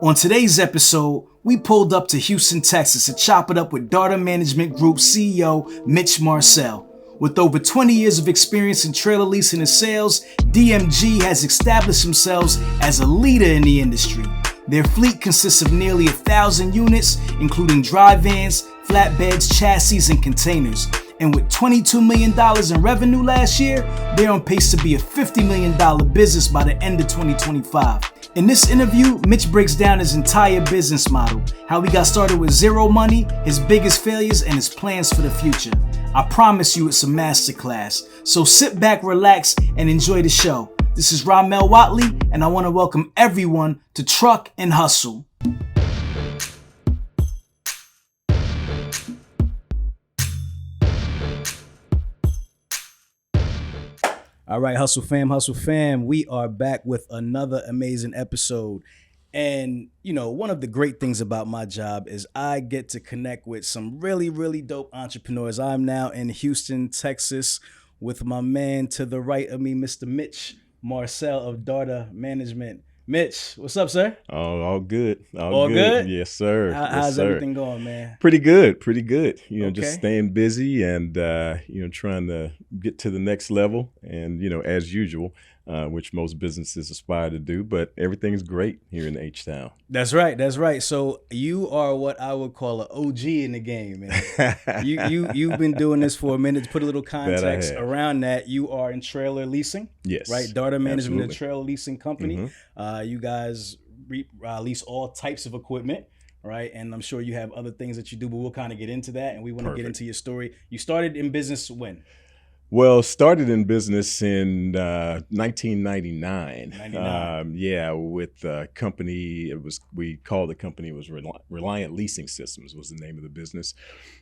On today's episode, we pulled up to Houston, Texas to chop it up with Darda Management Group CEO Mitch Marcel. With over 20 years of experience in trailer leasing and sales, DMG has established themselves as a leader in the industry. Their fleet consists of nearly 1,000 units, including dry vans, flatbeds, chassis, and containers. And with $22 million in revenue last year, they're on pace to be a $50 million business by the end of 2025. In this interview, Mitch breaks down his entire business model, how he got started with zero money, his biggest failures, and his plans for the future. I promise you it's a masterclass. So sit back, relax, and enjoy the show. This is Rahmel Wattley, and I want to welcome everyone to Truck and Hustle. All right, Hustle fam, we are back with another amazing episode. And, one of the great things about my job is I get to connect with some really, really dope entrepreneurs. I'm now in Houston, Texas, with my man to the right of me, Mr. Mitch Marcel of Darda Management. Mitch, what's up, sir? Oh, all good. All good? Yes, sir. How's everything going, man? Pretty good. Okay. Just staying busy and, trying to get to the next level. And, as usual, which most businesses aspire to do. But everything's great here in H-Town. That's right. So you are what I would call an OG in the game, man. You've been doing this for a minute. To put a little context around that, you are in trailer leasing. Yes. Right? Darda Management, absolutely. a trailer leasing company. Mm-hmm. You guys lease all types of equipment, right? And I'm sure you have other things that you do, but we'll kind of get into that. And we want to get into your story. You started in business when? Well, started in business in 1999. With a company. We called the company was Reliant Leasing Systems was the name of the business,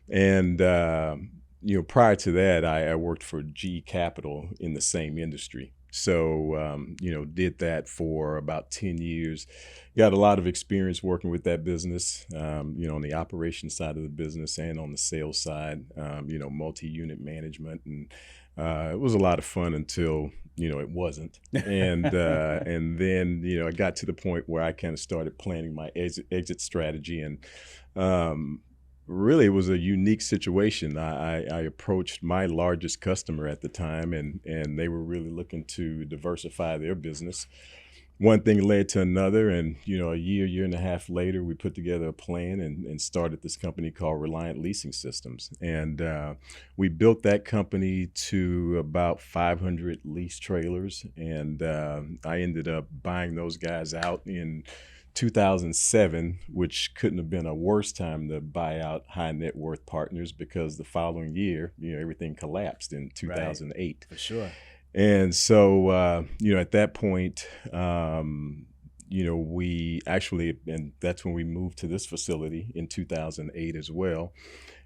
and prior to that, I worked for G Capital in the same industry. So did that for about 10 years. Got a lot of experience working with that business. On the operations side of the business and on the sales side. Multi-unit management and. It was a lot of fun until, it wasn't. And then, I got to the point where I kind of started planning my exit strategy. And really, it was a unique situation. I approached my largest customer at the time, and they were really looking to diversify their business. One thing led to another, and a year and a half later, we put together a plan and started this company called Reliant Leasing Systems. And we built that company to about 500 lease trailers, and I ended up buying those guys out in 2007, which couldn't have been a worse time to buy out high net worth partners because the following year, everything collapsed in 2008. Right, for sure. And so, at that point, we actually, and that's when we moved to this facility in 2008 as well.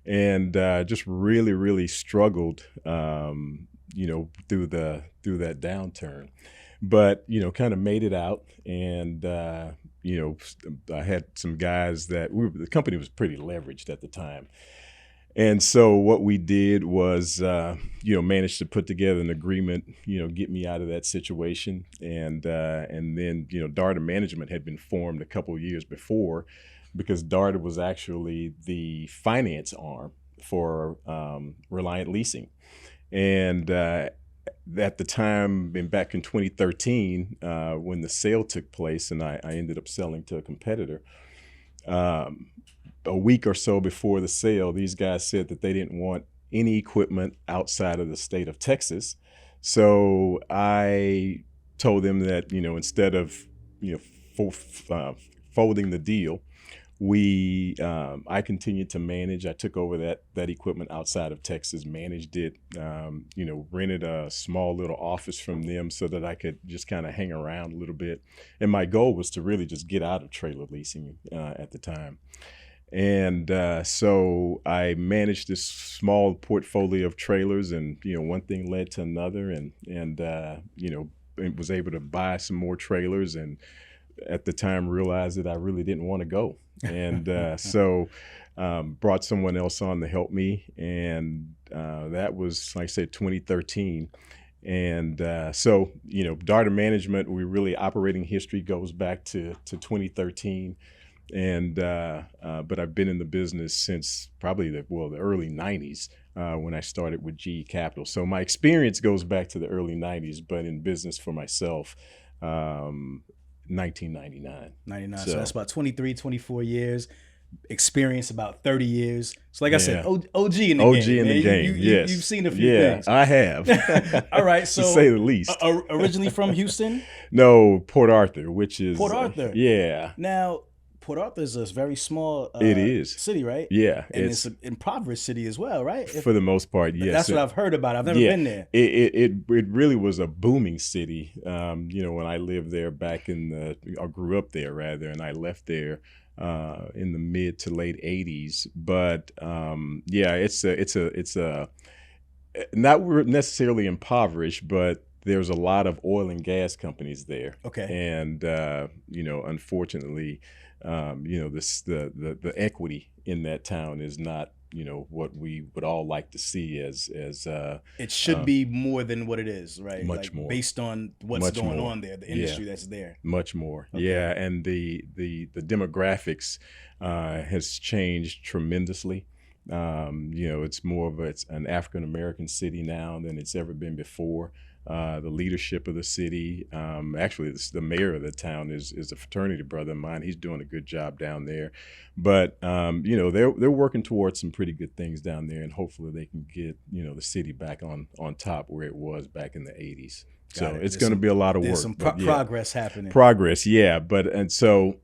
And just really, really struggled, through that downturn. But, kind of made it out. And, I had some guys that the company was pretty leveraged at the time. And so what we did was, managed to put together an agreement, get me out of that situation. And then, Darda Management had been formed a couple of years before because Darda was actually the finance arm for Reliant Leasing. And at the time, back in 2013, when the sale took place and I ended up selling to a competitor, a week or so before the sale, these guys said that they didn't want any equipment outside of the state of Texas. So I told them that, instead of, folding the deal, I continued to manage. I took over that equipment outside of Texas, managed it, rented a small little office from them so that I could just kind of hang around a little bit. And my goal was to really just get out of trailer leasing at the time. And so I managed this small portfolio of trailers, and one thing led to another, and was able to buy some more trailers, and at the time realized that I really didn't want to go, and so brought someone else on to help me, and that was, like I said, 2013. And so, Darda Management, we really operating history goes back to 2013. And but I've been in the business since probably the early 90s when I started with GE Capital. So my experience goes back to the early 90s, but in business for myself, 1999. 99. So that's about 23, 24 years. Experience about 30 years. So like I said, OG in the game. OG in the game, yes. You've seen a few things. I have. All right, so to say the least. Originally from Houston? No, Port Arthur, which is... Port Arthur? Yeah. Now, Port Arthur is a very small it is. city, right? Yeah. And it's an impoverished city as well, right? For the most part, yes. That's what I've heard about. I've never been there. It really was a booming city. When I lived there back I grew up there rather, and I left there in the mid to late 80s. But it's a not necessarily impoverished, but there's a lot of oil and gas companies there. Okay. And unfortunately, the equity in that town is not what we would all like to see as it should be more than what it is, right? Much more based on what's going on there, the industry that's there. Much more. Okay. Yeah. And the demographics has changed tremendously. It's more of it's an African American city now than it's ever been before. The leadership of the city, actually the mayor of the town is a fraternity brother of mine. He's doing a good job down there, but they're working towards some pretty good things down there, and hopefully they can get the city back on top where it was back in the 80s. So it's going to be a lot of work. There's some progress happening. Progress, yeah. And so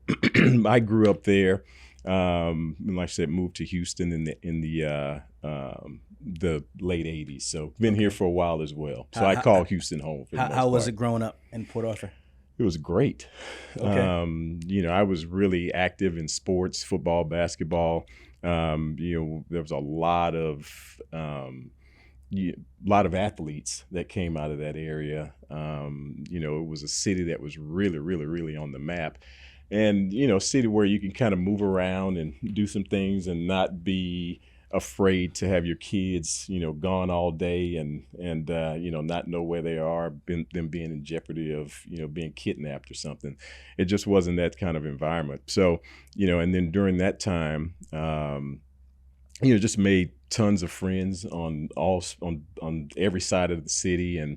I grew up there. And like I said, moved to Houston in the late 80s. So been here for a while as well. So I call Houston home. For how was it growing up in Port Arthur? It was great. Okay. I was really active in sports, football, basketball. There was a lot of athletes that came out of that area. It was a city that was really, really, really on the map. And, a city where you can kind of move around and do some things and not be afraid to have your kids, gone all day and not know where they are, them being in jeopardy of, being kidnapped or something. It just wasn't that kind of environment. So, and then during that time, just made tons of friends on every side of the city, and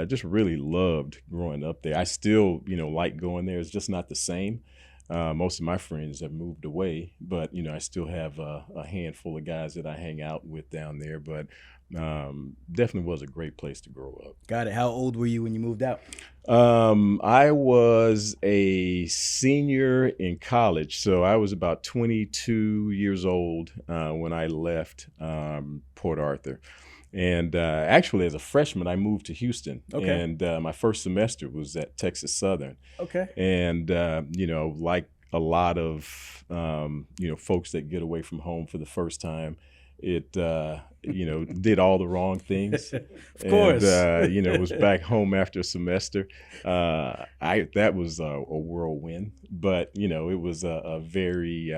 just really loved growing up there. I still, like going there. It's just not the same. Most of my friends have moved away, but I still have a handful of guys that I hang out with down there. But definitely was a great place to grow up. Got it. How old were you when you moved out? I was a senior in college, so I was about 22 years old when I left Port Arthur. And actually, as a freshman, I moved to Houston. Okay. And my first semester was at Texas Southern. Okay. And, like a lot of, folks that get away from home for the first time, it, did all the wrong things. Of course. And, was back home after a semester. That was a whirlwind, but, it was a very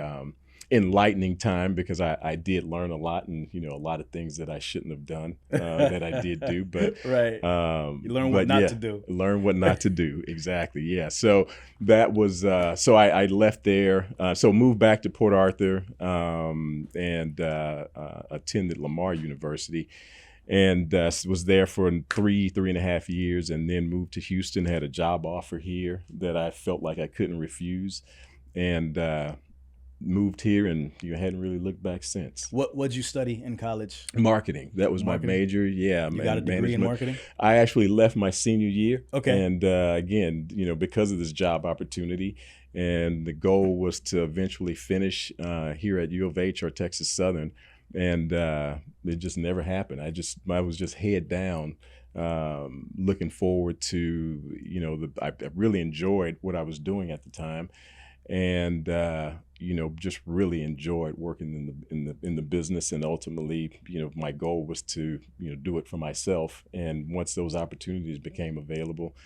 enlightening time because I did learn a lot, and a lot of things that I shouldn't have done that I did do. But right, you learn what not to do. Learn what not to do. Exactly. Yeah. So that was so I left there. So moved back to Port Arthur and attended Lamar University. And was there for three and a half years, and then moved to Houston. Had a job offer here that I felt like I couldn't refuse, and moved here, and hadn't really looked back since. What'd you study in college? Marketing. That was my major. Yeah. You got a degree in marketing? I actually left my senior year. Okay. And again, because of this job opportunity, and the goal was to eventually finish here at U of H or Texas Southern, and it just never happened. I was just head down, looking forward to, I really enjoyed what I was doing at the time. And just really enjoyed working in the business, and ultimately, my goal was to do it for myself. And once those opportunities became available,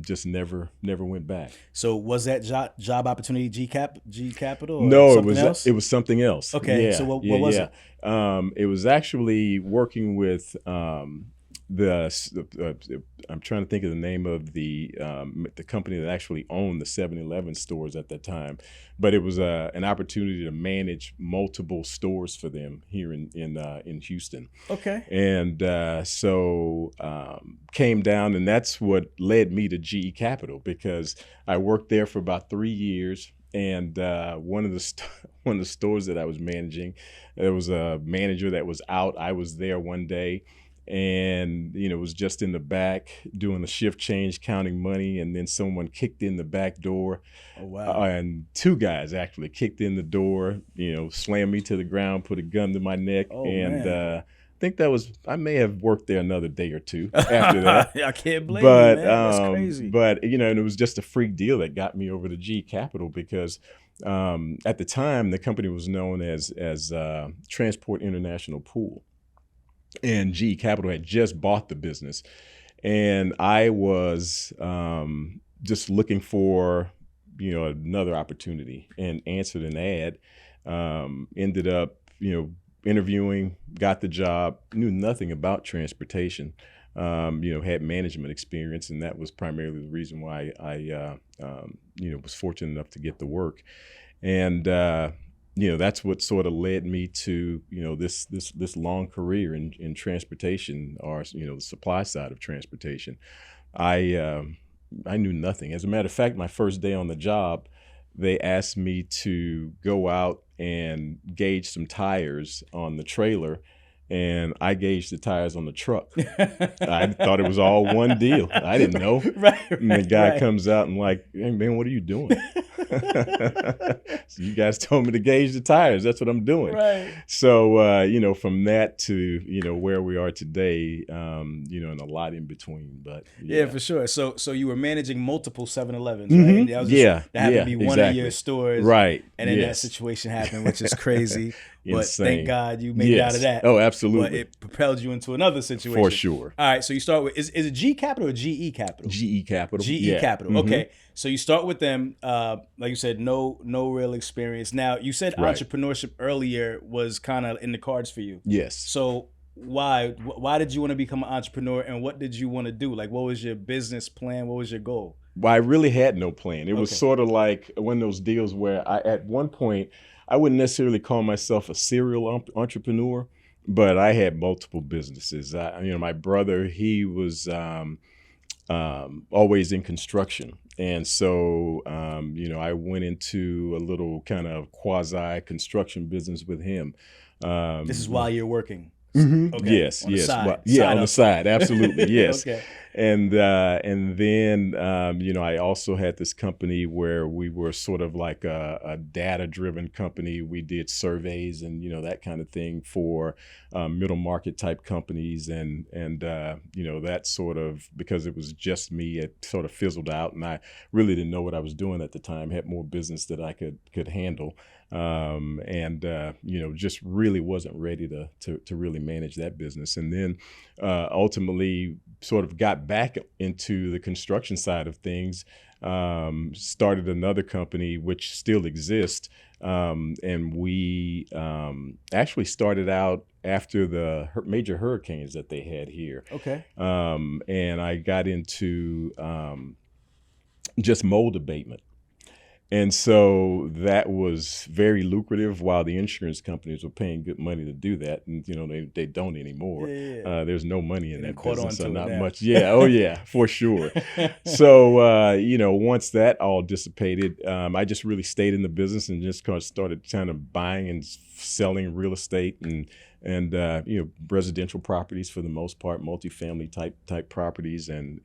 just never went back. So was that job opportunity G Capital? Or no, it was something else. Okay, yeah, so what was it? It was actually working with I'm trying to think of the name of the company that actually owned the 7-Eleven stores at that time, but it was an opportunity to manage multiple stores for them here in Houston. Okay. And so came down, and that's what led me to GE Capital, because I worked there for about 3 years. And one of the stores that I was managing, there was a manager that was out. I was there one day, and was just in the back doing a shift change, counting money, and then someone kicked in the back door. Oh, wow. And two guys actually kicked in the door, slammed me to the ground, put a gun to my neck. Oh, and man. I think I may have worked there another day or two after that. I can't blame you, man. That's crazy. But and it was just a freak deal that got me over to G Capital, because at the time the company was known as Transport International Pool, and G Capital had just bought the business, and I was just looking for another opportunity, and answered an ad. Ended up interviewing, got the job, knew nothing about transportation, had management experience, and that was primarily the reason why I was fortunate enough to get the work. And that's what sort of led me to this long career in transportation, or the supply side of transportation. I knew nothing. As a matter of fact, my first day on the job, they asked me to go out and gauge some tires on the trailer, and I gauged the tires on the truck. I thought it was all one deal. I didn't know. Right. And the guy comes out and like, "Hey man, what are you doing?" So, "You guys told me to gauge the tires. That's what I'm doing." Right. So from that to where we are today, and a lot in between. But yeah, for sure. So you were managing multiple 7-Elevens, right? And that was that happened to be one of your stores, right? And then that situation happened, which is crazy. But Insane. thank God you made it out of that. Oh, absolutely. But it propelled you into another situation. For sure. All right, so you start with, is it G Capital or GE Capital? GE Capital. GE Capital. Okay. So you start with them, like you said, no real experience. Now, you said entrepreneurship earlier was kind of in the cards for you. Yes. So why did you want to become an entrepreneur, and what did you want to do? Like, what was your business plan? What was your goal? Well, I really had no plan. It was sort of like one of those deals where at one point, I wouldn't necessarily call myself a serial entrepreneur, but I had multiple businesses. My brother, he was always in construction. And so, I went into a little kind of quasi construction business with him. This is while you're working. Mm-hmm. Okay. Yes, on yes, the side. on the side, absolutely, yes. Okay. And then I also had this company where we were sort of like a data-driven company. We did surveys and that kind of thing for middle market type companies, and that sort of, because it was just me, it sort of fizzled out, and I really didn't know what I was doing at the time. Had more business that I could handle. Just really wasn't ready to really manage that business. And then ultimately sort of got back into the construction side of things, started another company which still exists. And we actually started out after the major hurricanes that they had here. Okay. And I got into just mold abatement. And so that was very lucrative, while the insurance companies were paying good money to do that. And, they don't anymore. Yeah. There's no money in that business, so not now. much. Yeah. Oh, yeah, for sure. So, once that all dissipated, I just really stayed in the business and just started kind of buying and selling real estate and residential properties for the most part, multifamily type properties, and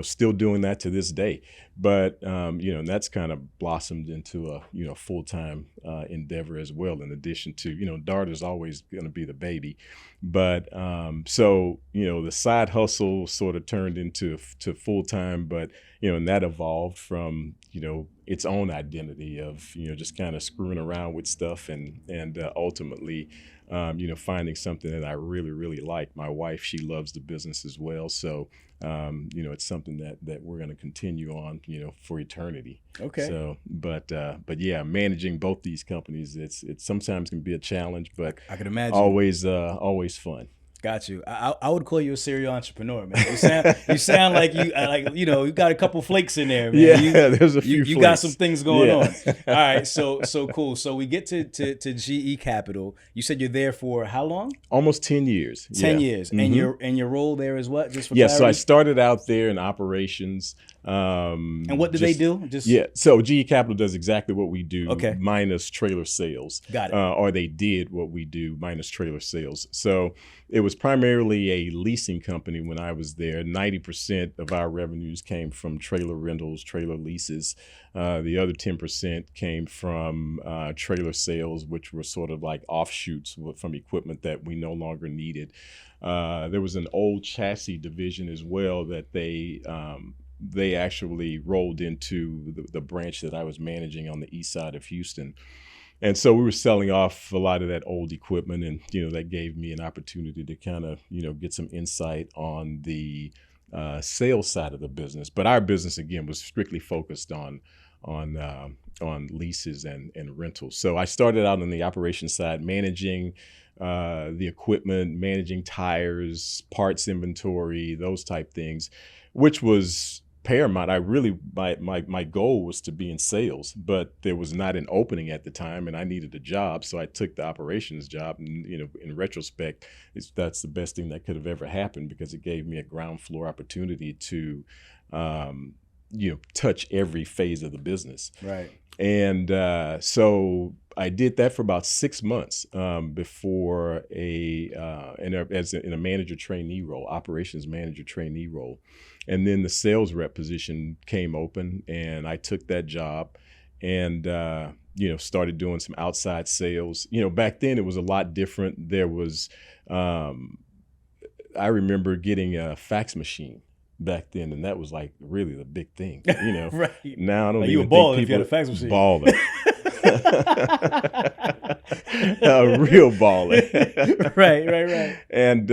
still doing that to this day. But, and that's kind of blossomed into a full-time endeavor as well, in addition to, Darda's always going to be the baby. But so, the side hustle sort of turned into full-time, but, and that evolved from, its own identity of, just kind of screwing around with stuff and ultimately, finding something that I really, really like. My wife, she loves the business as well. So, it's something that we're going to continue on, for eternity. Okay. So, but yeah, managing both these companies, it's sometimes can be a challenge, but I can imagine. always fun. Got you. I would call you a serial entrepreneur, man. You sound like you got a couple flakes in there, man. Yeah, there's a few you flakes. got some things going Yeah. on. All right, so cool. So we get to GE Capital. You said you're there for how long? Almost 10 years. 10 years. And your role there is what? Just for Yeah, clarity? so I started out there in operations. And what do they do? So GE Capital does exactly what we do, Okay. minus trailer sales. Got it. Or they did what we do, minus trailer sales. So it was primarily a leasing company when I was there. 90% of our revenues came from trailer rentals, trailer leases. The other 10% came from trailer sales, which were sort of like offshoots from equipment that we no longer needed. There was an old chassis division as well that they actually rolled into the branch that I was managing on the east side of Houston. And so we were selling off a lot of that old equipment, and that gave me an opportunity to kind of get some insight on the sales side of the business. But our business again was strictly focused on leases and rentals. So I started out on the operations side, managing the equipment, managing tires, parts inventory, those type things, which was paramount. My goal was to be in sales, but there was not an opening at the time, and I needed a job, so I took the operations job. And in retrospect, that's the best thing that could have ever happened, because it gave me a ground floor opportunity to touch every phase of the business. Right. And so I did that for about 6 months before in a manager trainee role, operations manager trainee role. And then the sales rep position came open, and I took that job and started doing some outside sales. Back then it was a lot different. There was I remember getting a fax machine back then, and that was like really the big thing. Right. Now I don't Like even you were think balling people if you had a fax machine. balling. A real balling. Right. And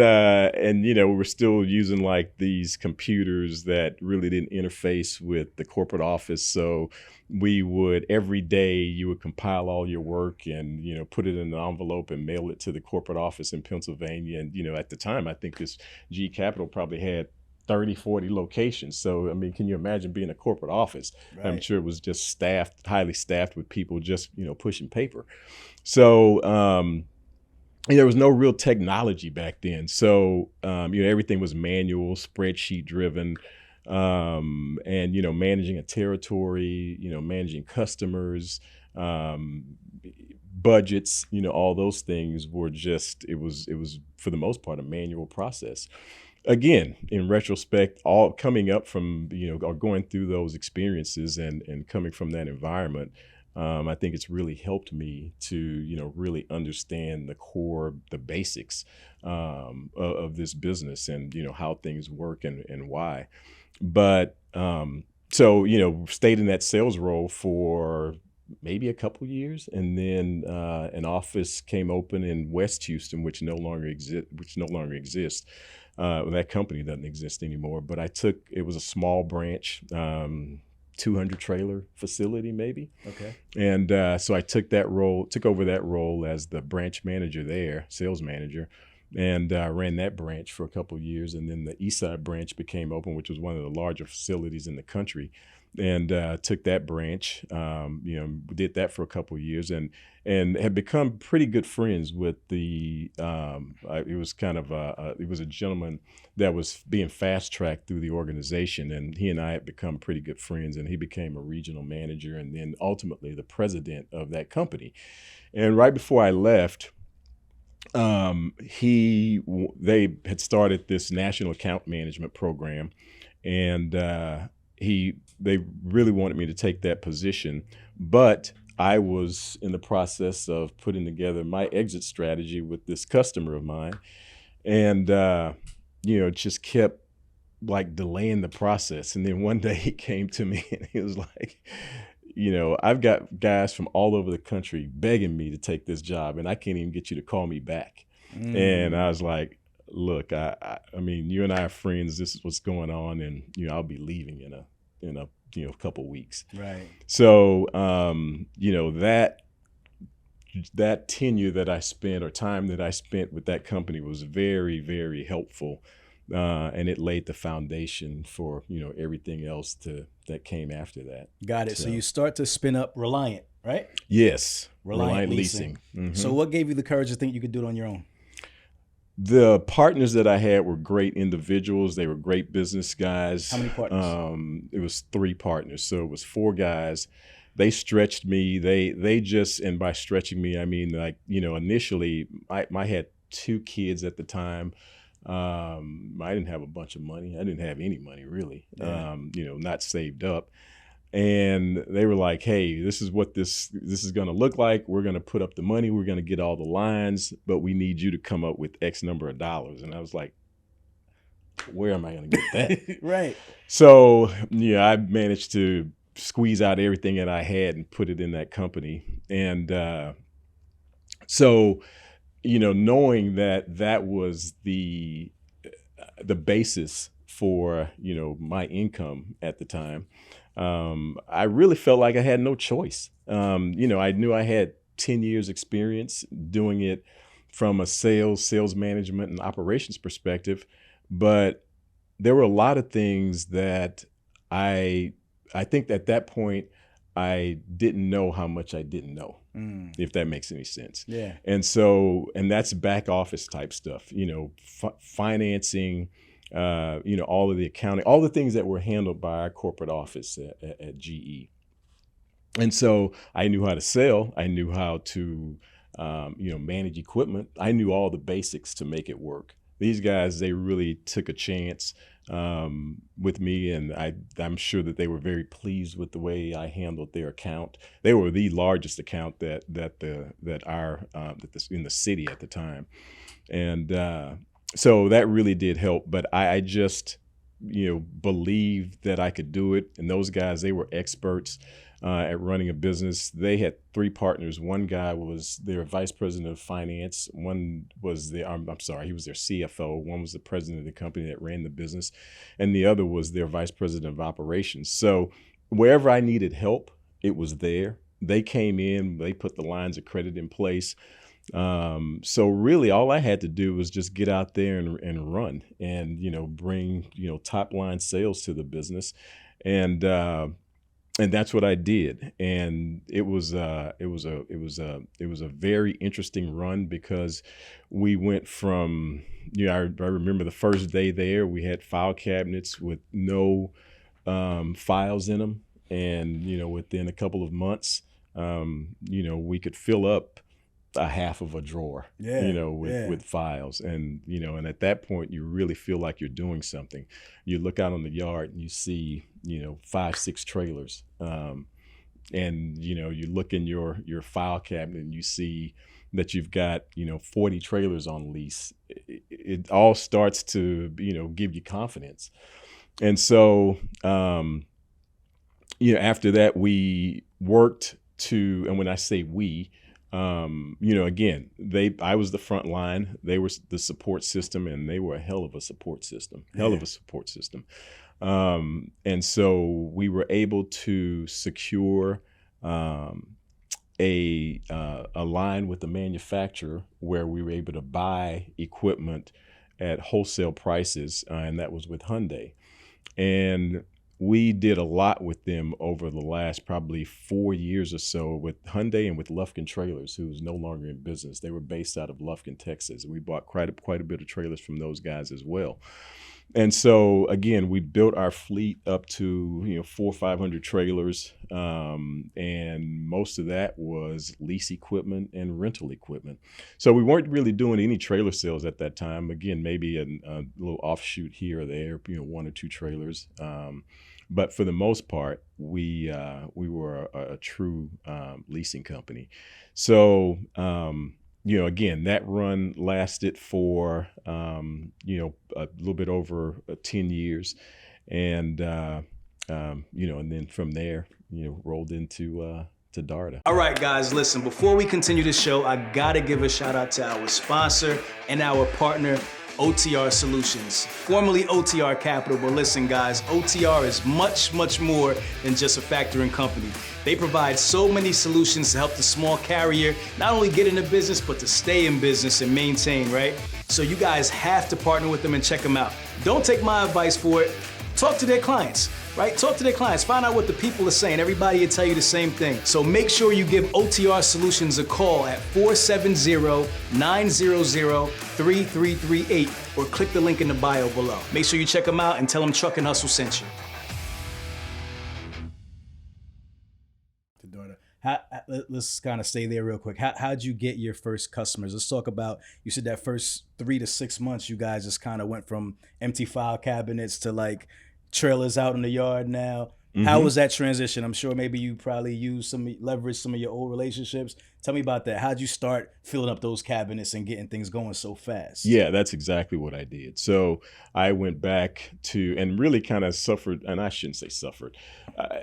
we were still using like these computers that really didn't interface with the corporate office. So we would, every day you would compile all your work and put it in an envelope and mail it to the corporate office in Pennsylvania. And at the time, I think this GE Capital probably had 30, 40 locations. So, I mean, can you imagine being a corporate office? Right. I'm sure it was just highly staffed with people just, pushing paper. So, there was no real technology back then. So, everything was manual, spreadsheet driven, and, managing a territory, managing customers, budgets, all those things were just, it was for the most part a manual process. Again, in retrospect, all coming up from, or going through those experiences and coming from that environment, I think it's really helped me to, really understand the basics of this business and, how things work and why. But so, stayed in that sales role for maybe a couple years, and then an office came open in West Houston, which no longer exists. That company doesn't exist anymore, but it was a small branch, 200 trailer facility maybe. Okay. And so I took over that role as the branch manager there, sales manager, and ran that branch for a couple of years. And then the Eastside branch became open, which was one of the larger facilities in the country. And took that branch, did that for a couple of years, and had become pretty good friends with it was a gentleman that was being fast tracked through the organization, and he and I had become pretty good friends, and he became a regional manager and then ultimately the president of that company. And right before I left, they had started this national account management program, and they really wanted me to take that position, but I was in the process of putting together my exit strategy with this customer of mine, and just kept like delaying the process. And then one day he came to me and he was like, I've got guys from all over the country begging me to take this job, and I can't even get you to call me back. And I was like, look, I mean, you and I are friends. This is what's going on, and I'll be leaving in a couple weeks. Right. So that that tenure that I spent, or time that I spent with that company, was very, very helpful. And it laid the foundation for, everything else that came after that. Got it. So you start to spin up Reliant, right? Yes. Reliant Leasing. Mm-hmm. So what gave you the courage to think you could do it on your own? The partners that I had were great individuals. They were great business guys. How many partners? It was 3 partners. So it was 4 guys. They stretched me. They just, and by stretching me, I mean, like, initially I had 2 kids at the time. I didn't have a bunch of money. I didn't have any money really, not saved up. And they were like, hey, this is what this is going to look like. We're going to put up the money. We're going to get all the lines, but we need you to come up with X number of dollars. And I was like, where am I going to get that? Right. So, I managed to squeeze out everything that I had and put it in that company. And so, knowing that was the basis for, my income at the time, I really felt like I had no choice. I knew I had 10 years experience doing it from a sales management and operations perspective, but there were a lot of things that I think at that point I didn't know how much I didn't know, if that makes any sense. Yeah. And that's back office type stuff, financing, all of the accounting, all the things that were handled by our corporate office at GE. And so I knew how to sell. I knew how to, manage equipment. I knew all the basics to make it work. These guys, they really took a chance with me, and I'm sure that they were very pleased with the way I handled their account. They were the largest account that in the city at the time, and so that really did help. But I just believed that I could do it. And those guys, they were experts at running a business. They had 3 partners. One guy was their vice president of finance. One was he was their CFO. One was the president of the company that ran the business. And the other was their vice president of operations. So wherever I needed help, it was there. They came in, they put the lines of credit in place. So really all I had to do was just get out there and run and, bring, top line sales to the business. And that's what I did. And it was a very interesting run, because we went from, I remember the first day there, we had file cabinets with no files in them. And, within a couple of months, we could fill up a half of a drawer, with files. And, and at that point, you really feel like you're doing something. You look out on the yard and you see, 5-6 trailers. And, you look in your file cabinet and you see that you've got, 40 trailers on lease. It all starts to, give you confidence. And so, after that, we worked to, and when I say we, again, I was the front line, they were the support system, and they were a hell of a support system. And so we were able to secure a line with the manufacturer where we were able to buy equipment at wholesale prices, and that was with Hyundai. And we did a lot with them over the last probably 4 years or so with Hyundai and with Lufkin Trailers, who's no longer in business. They were based out of Lufkin, Texas. We bought quite a bit of trailers from those guys as well. And so, again, we built our fleet up to 400 or 500 trailers, and most of that was lease equipment and rental equipment. So we weren't really doing any trailer sales at that time. Again, maybe a little offshoot here or there, 1 or 2 trailers. But for the most part, we were a true leasing company. So, again, that run lasted for, a little bit over 10 years. And, and then from there, rolled into to Darda. All right, guys, listen, before we continue the show, I gotta give a shout out to our sponsor and our partner, OTR Solutions, formerly OTR Capital. But listen, guys, OTR is much, much more than just a factoring company. They provide so many solutions to help the small carrier not only get into business, but to stay in business and maintain, right? So you guys have to partner with them and check them out. Don't take my advice for it. Talk to their clients, right? Talk to their clients. Find out what the people are saying. Everybody will tell you the same thing. So make sure you give OTR Solutions a call at 470-900-3338 or click the link in the bio below. Make sure you check them out and tell them Truck and Hustle sent you. Let's kind of stay there real quick. How'd you get your first customers? Let's talk about, you said that first 3 to 6 months, you guys just kind of went from empty file cabinets to like trailers out in the yard now. Mm-hmm. How was that transition? I'm sure maybe you probably leveraged some of your old relationships. Tell me about that. How'd you start filling up those cabinets and getting things going so fast? Yeah, that's exactly what I did. So I went back to, and really kind of suffered, and I shouldn't say suffered.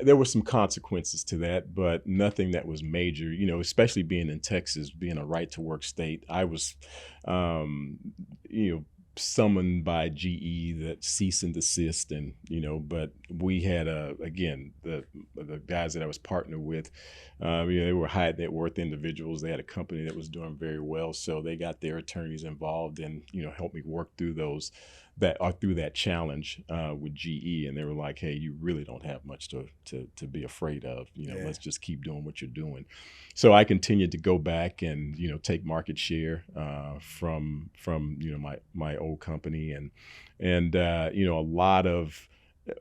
There were some consequences to that, but nothing that was major, especially being in Texas, being a right to work state. I was, summoned by GE that cease and desist, and but we had again the guys that I was partnered with, they were high net worth individuals. They had a company that was doing very well, so they got their attorneys involved and helped me work through through that challenge with GE, and they were like, hey, you really don't have much to be afraid of. Let's just keep doing what you're doing. So I continued to go back and take market share from my old company, and a lot of,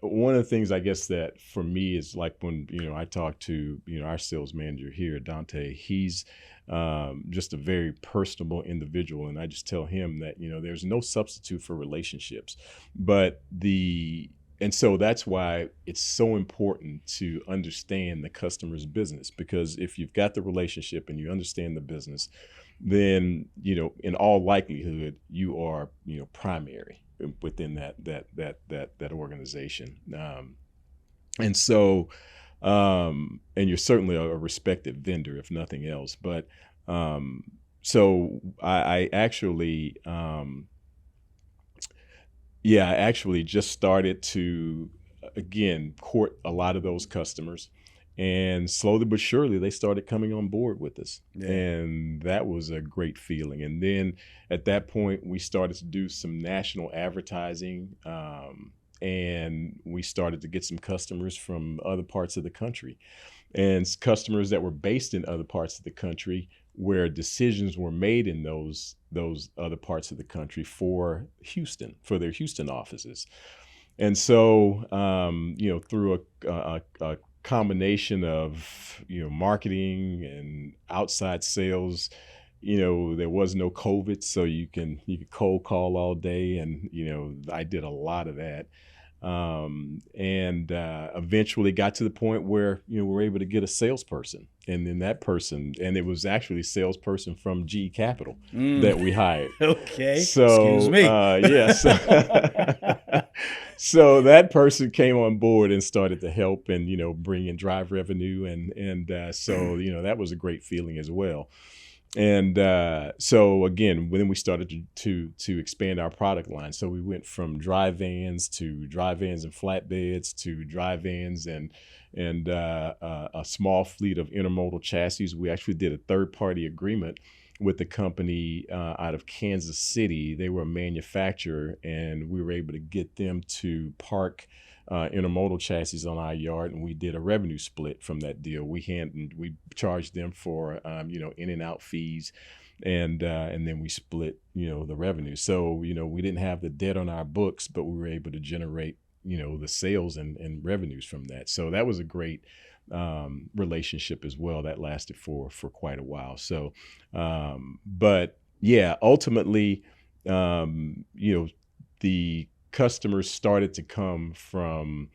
one of the things I guess that for me is like when I talk to our sales manager here, Dante. He's just a very personable individual, and I just tell him that there's no substitute for relationships, and so that's why it's so important to understand the customer's business, because if you've got the relationship and you understand the business, then in all likelihood you are primary within that organization, and so and you're certainly a respected vendor if nothing else. But so I actually I actually just started to, again, court a lot of those customers, and slowly but surely they started coming on board with us. Yeah. And that was a great feeling. And then at that point, we started to do some national advertising, and we started to get some customers from other parts of the country, and customers that were based in other parts of the country where decisions were made in those other parts of the country for their Houston offices. And so, through a combination of, marketing and outside sales, there was no COVID, so you could cold call all day. And, I did a lot of that. And eventually got to the point where, we were able to get a salesperson, and then that person, and it was actually a salesperson from GE Capital that we hired. Okay. So, excuse me. Yes. So that person came on board and started to help and, bring in drive revenue. And so, that was a great feeling as well. And so again, then we started to expand our product line. So we went from dry vans and flatbeds to dry vans and a small fleet of intermodal chassis. We actually did a third-party agreement with the company out of Kansas City. They were a manufacturer, and we were able to get them to park intermodal chassis on our yard, and we did a revenue split from that deal. We charged them for in and out fees, and then we split the revenue. So we didn't have the debt on our books, but we were able to generate the sales and revenues from that. So that was a great relationship as well. That lasted for quite a while. So but yeah, ultimately the customers started to come from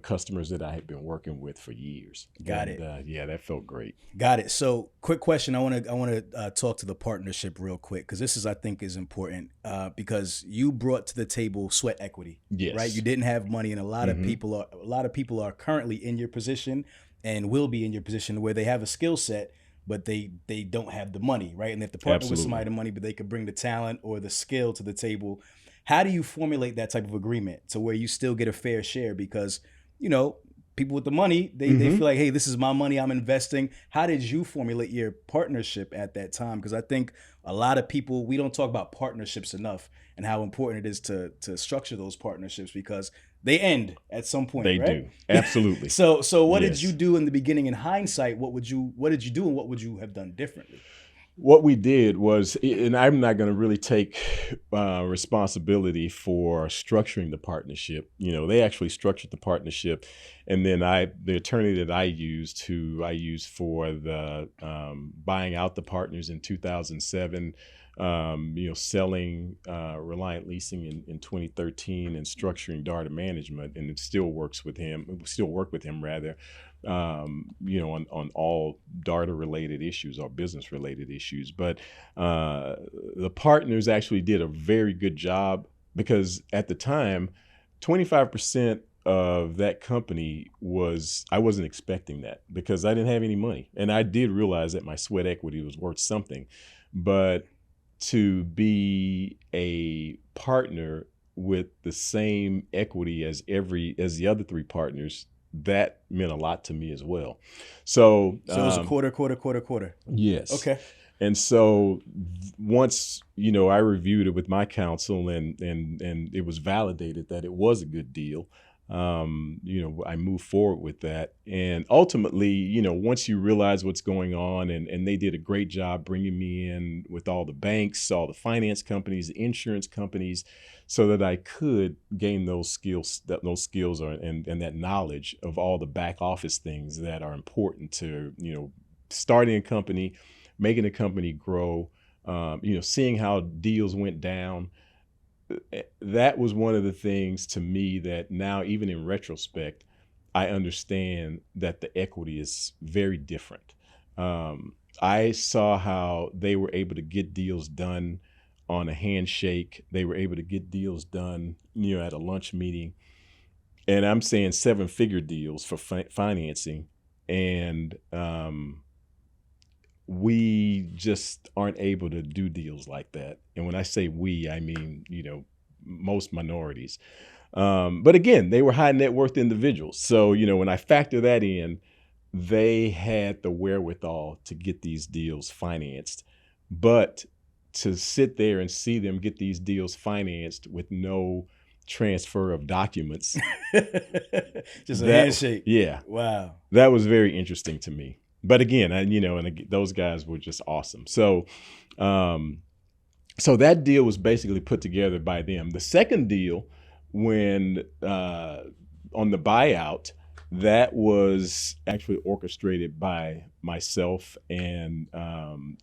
customers that I had been working with for years. Got it. Yeah, that felt great. Got it. So, quick question. I want to talk to the partnership real quick, because this I think is important, because you brought to the table sweat equity. Yes. Right. You didn't have money, and a lot of people are currently in your position and will be in your position where they have a skill set, but they don't have the money, right? And if the partner with somebody Absolutely. the money, but they could bring the talent or the skill to the table, how do you formulate that type of agreement to where you still get a fair share? Because, you know, people with the money, they feel like, hey, this is my money, I'm investing. How did you formulate your partnership at that time? Because I think a lot of people, we don't talk about partnerships enough and how important it is to structure those partnerships, because they end at some point, They right? do. Absolutely. So what did you Yes. do in the beginning in hindsight? What did you do and what would you have done differently? What we did was, and I'm not going to really take responsibility for structuring the partnership. You know, they actually structured the partnership, and then the attorney that I used, who I used for the buying out the partners in 2007, you know, selling Reliant Leasing in 2013, and structuring Darda Management, and it still works with him. We still work with him rather. You know, on all Darda related issues or business related issues. But the partners actually did a very good job, because at the time, 25% of that company I wasn't expecting that, because I didn't have any money. And I did realize that my sweat equity was worth something. But to be a partner with the same equity as the other three partners, that meant a lot to me as well. So, So it was a quarter. yes. Okay. And so once, you know, I reviewed it with my counsel, and it was validated that it was a good deal, you know, I moved forward with that. And ultimately, you know, once you realize what's going on, and they did a great job bringing me in with all the banks, all the finance companies, the insurance companies, so that I could gain those skills, and that knowledge of all the back office things that are important to, you know, starting a company, making a company grow, you know, seeing how deals went down. That was one of the things to me that now, even in retrospect, I understand that the equity is very different. I saw how they were able to get deals done on a handshake. They were able to get deals done, you know, at a lunch meeting. And I'm saying 7-figure deals for financing. And we just aren't able to do deals like that. And when I say we, I mean, you know, most minorities. But again, they were high net worth individuals. So, you know, when I factor that in, they had the wherewithal to get these deals financed. But to sit there and see them get these deals financed with no transfer of documents, Just a handshake. Yeah, Wow. that was very interesting to me. But again, you know, and those guys were just awesome. So, so that deal was basically put together by them. The second deal, when on the buyout, that was actually orchestrated by myself and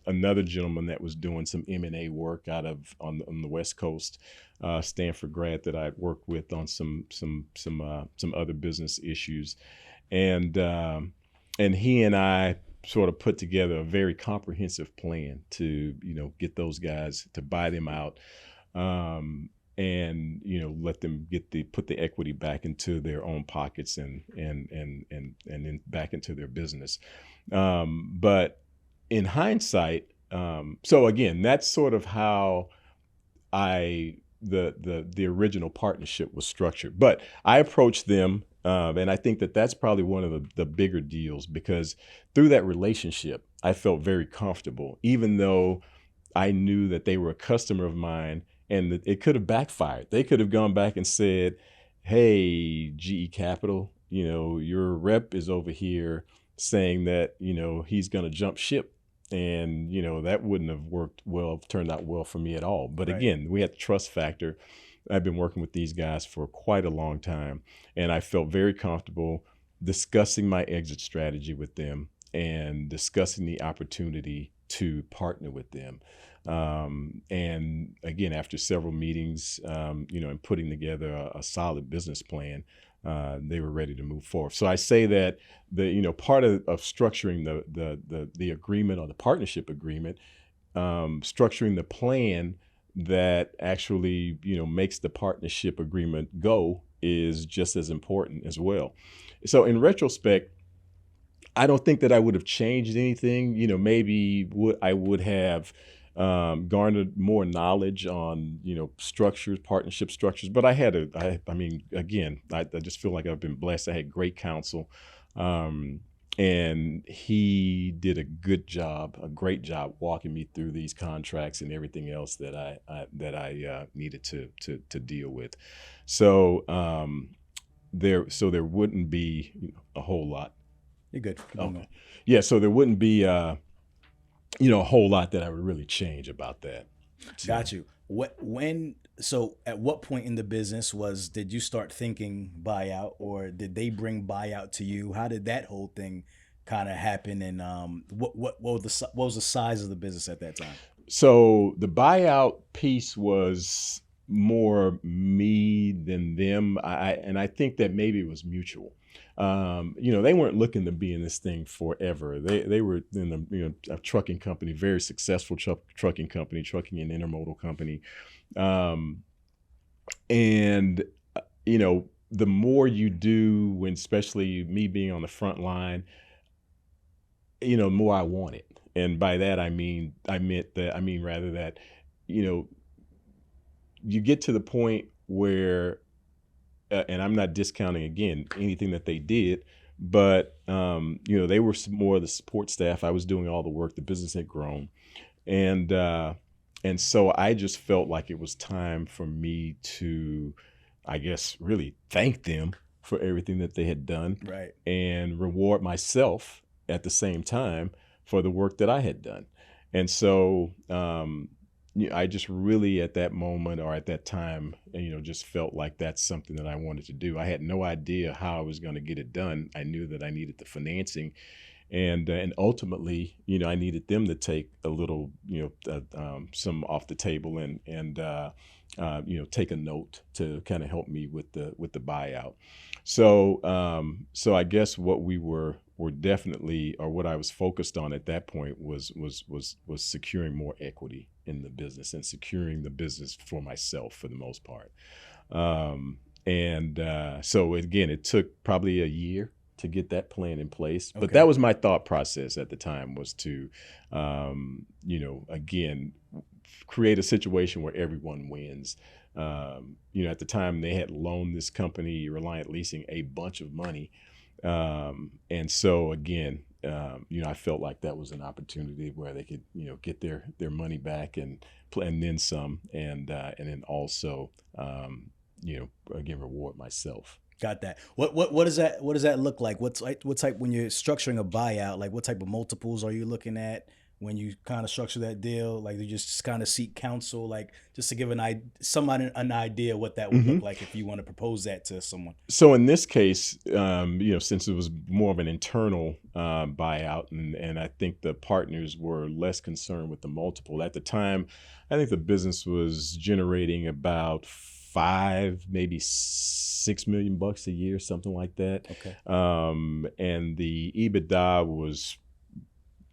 another gentleman that was doing some M&A work out of on the West Coast, Stanford grad that I'd worked with on some other business issues, and he and I sort of put together a very comprehensive plan to, you know, get those guys, to buy them out, and, you know, let them put the equity back into their own pockets, and then back into their business. But in hindsight, so again, that's sort of how the original partnership was structured. But I approached them, and I think that that's probably one of the bigger deals, because through that relationship, I felt very comfortable, even though I knew that they were a customer of mine, and that it could have backfired. They could have gone back and said, "Hey, GE Capital, you know, your rep is over here saying that, you know, he's going to jump ship." And, you know, that wouldn't have turned out well for me at all. But Right. again, we had the trust factor. I've been working with these guys for quite a long time, and I felt very comfortable discussing my exit strategy with them and discussing the opportunity to partner with them. And again, after several meetings, you know, and putting together a solid business plan, they were ready to move forward. So I say that part of structuring the agreement, or the partnership agreement, structuring the plan that actually, you know, makes the partnership agreement go, is just as important as well. So in retrospect, I don't think that I would have changed anything. Maybe I would have garnered more knowledge on, structures, partnership structures. But I mean, again, I just feel like I've been blessed. I had great counsel. And he did a great job walking me through these contracts and everything else that I needed to deal with. So there wouldn't be a whole lot. You're good. Okay. Yeah. So there wouldn't be a whole lot that I would really change about that. So, Got you. So at what point in the business did you start thinking buyout, or did they bring buyout to you? How did that whole thing kind of happen? And what was the size of the business at that time? So the buyout piece was more me than them. I think that maybe it was mutual. They weren't looking to be in this thing forever. They were in a trucking company, very successful trucking company, trucking and intermodal company. And the more you do, when especially me being on the front line, the more I want it. And by that I mean rather that, you get to the point where, and I'm not discounting again anything that they did, but they were more of the support staff. I was doing all the work. The business had grown, and so I just felt like it was time for me to, I guess, really thank them for everything that they had done, right, and reward myself at the same time for the work that I had done. And so I just really at that moment or at that time, just felt like that's something that I wanted to do. I had no idea how I was going to get it done. I knew that I needed the financing, and ultimately, I needed them to take a little, some off the table and take a note to kind of help me with the buyout. So I guess what we were definitely, or what I was focused on at that point was securing more equity in the business and securing the business for myself for the most part. So again, it took probably a year to get that plan in place. But that was my thought process at the time, was to, again, create a situation where everyone wins. At the time they had loaned this company, Reliant Leasing, a bunch of money. And so again, I felt like that was an opportunity where they could, get their money back and then some, and then also, again, reward myself. Got that. What does that look like? What type when you're structuring a buyout? Like, what type of multiples are you looking at when you kind of structure that deal? Like, you just kind of seek counsel, like just to give somebody an idea what that would look like if you want to propose that to someone. So in this case, since it was more of an internal buyout, and I think the partners were less concerned with the multiple at the time, I think the business was generating about maybe $6 million a year, something like that. Okay. And the EBITDA was,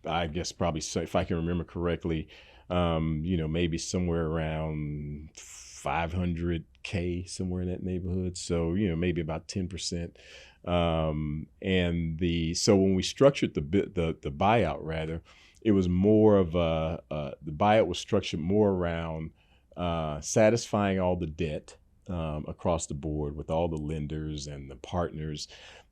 I guess, probably, if I can remember correctly, maybe somewhere around 500K, somewhere in that neighborhood. So, maybe about 10%. So when we structured the buyout, rather, it was more of the buyout was structured more around satisfying all the debt across the board with all the lenders and the partners,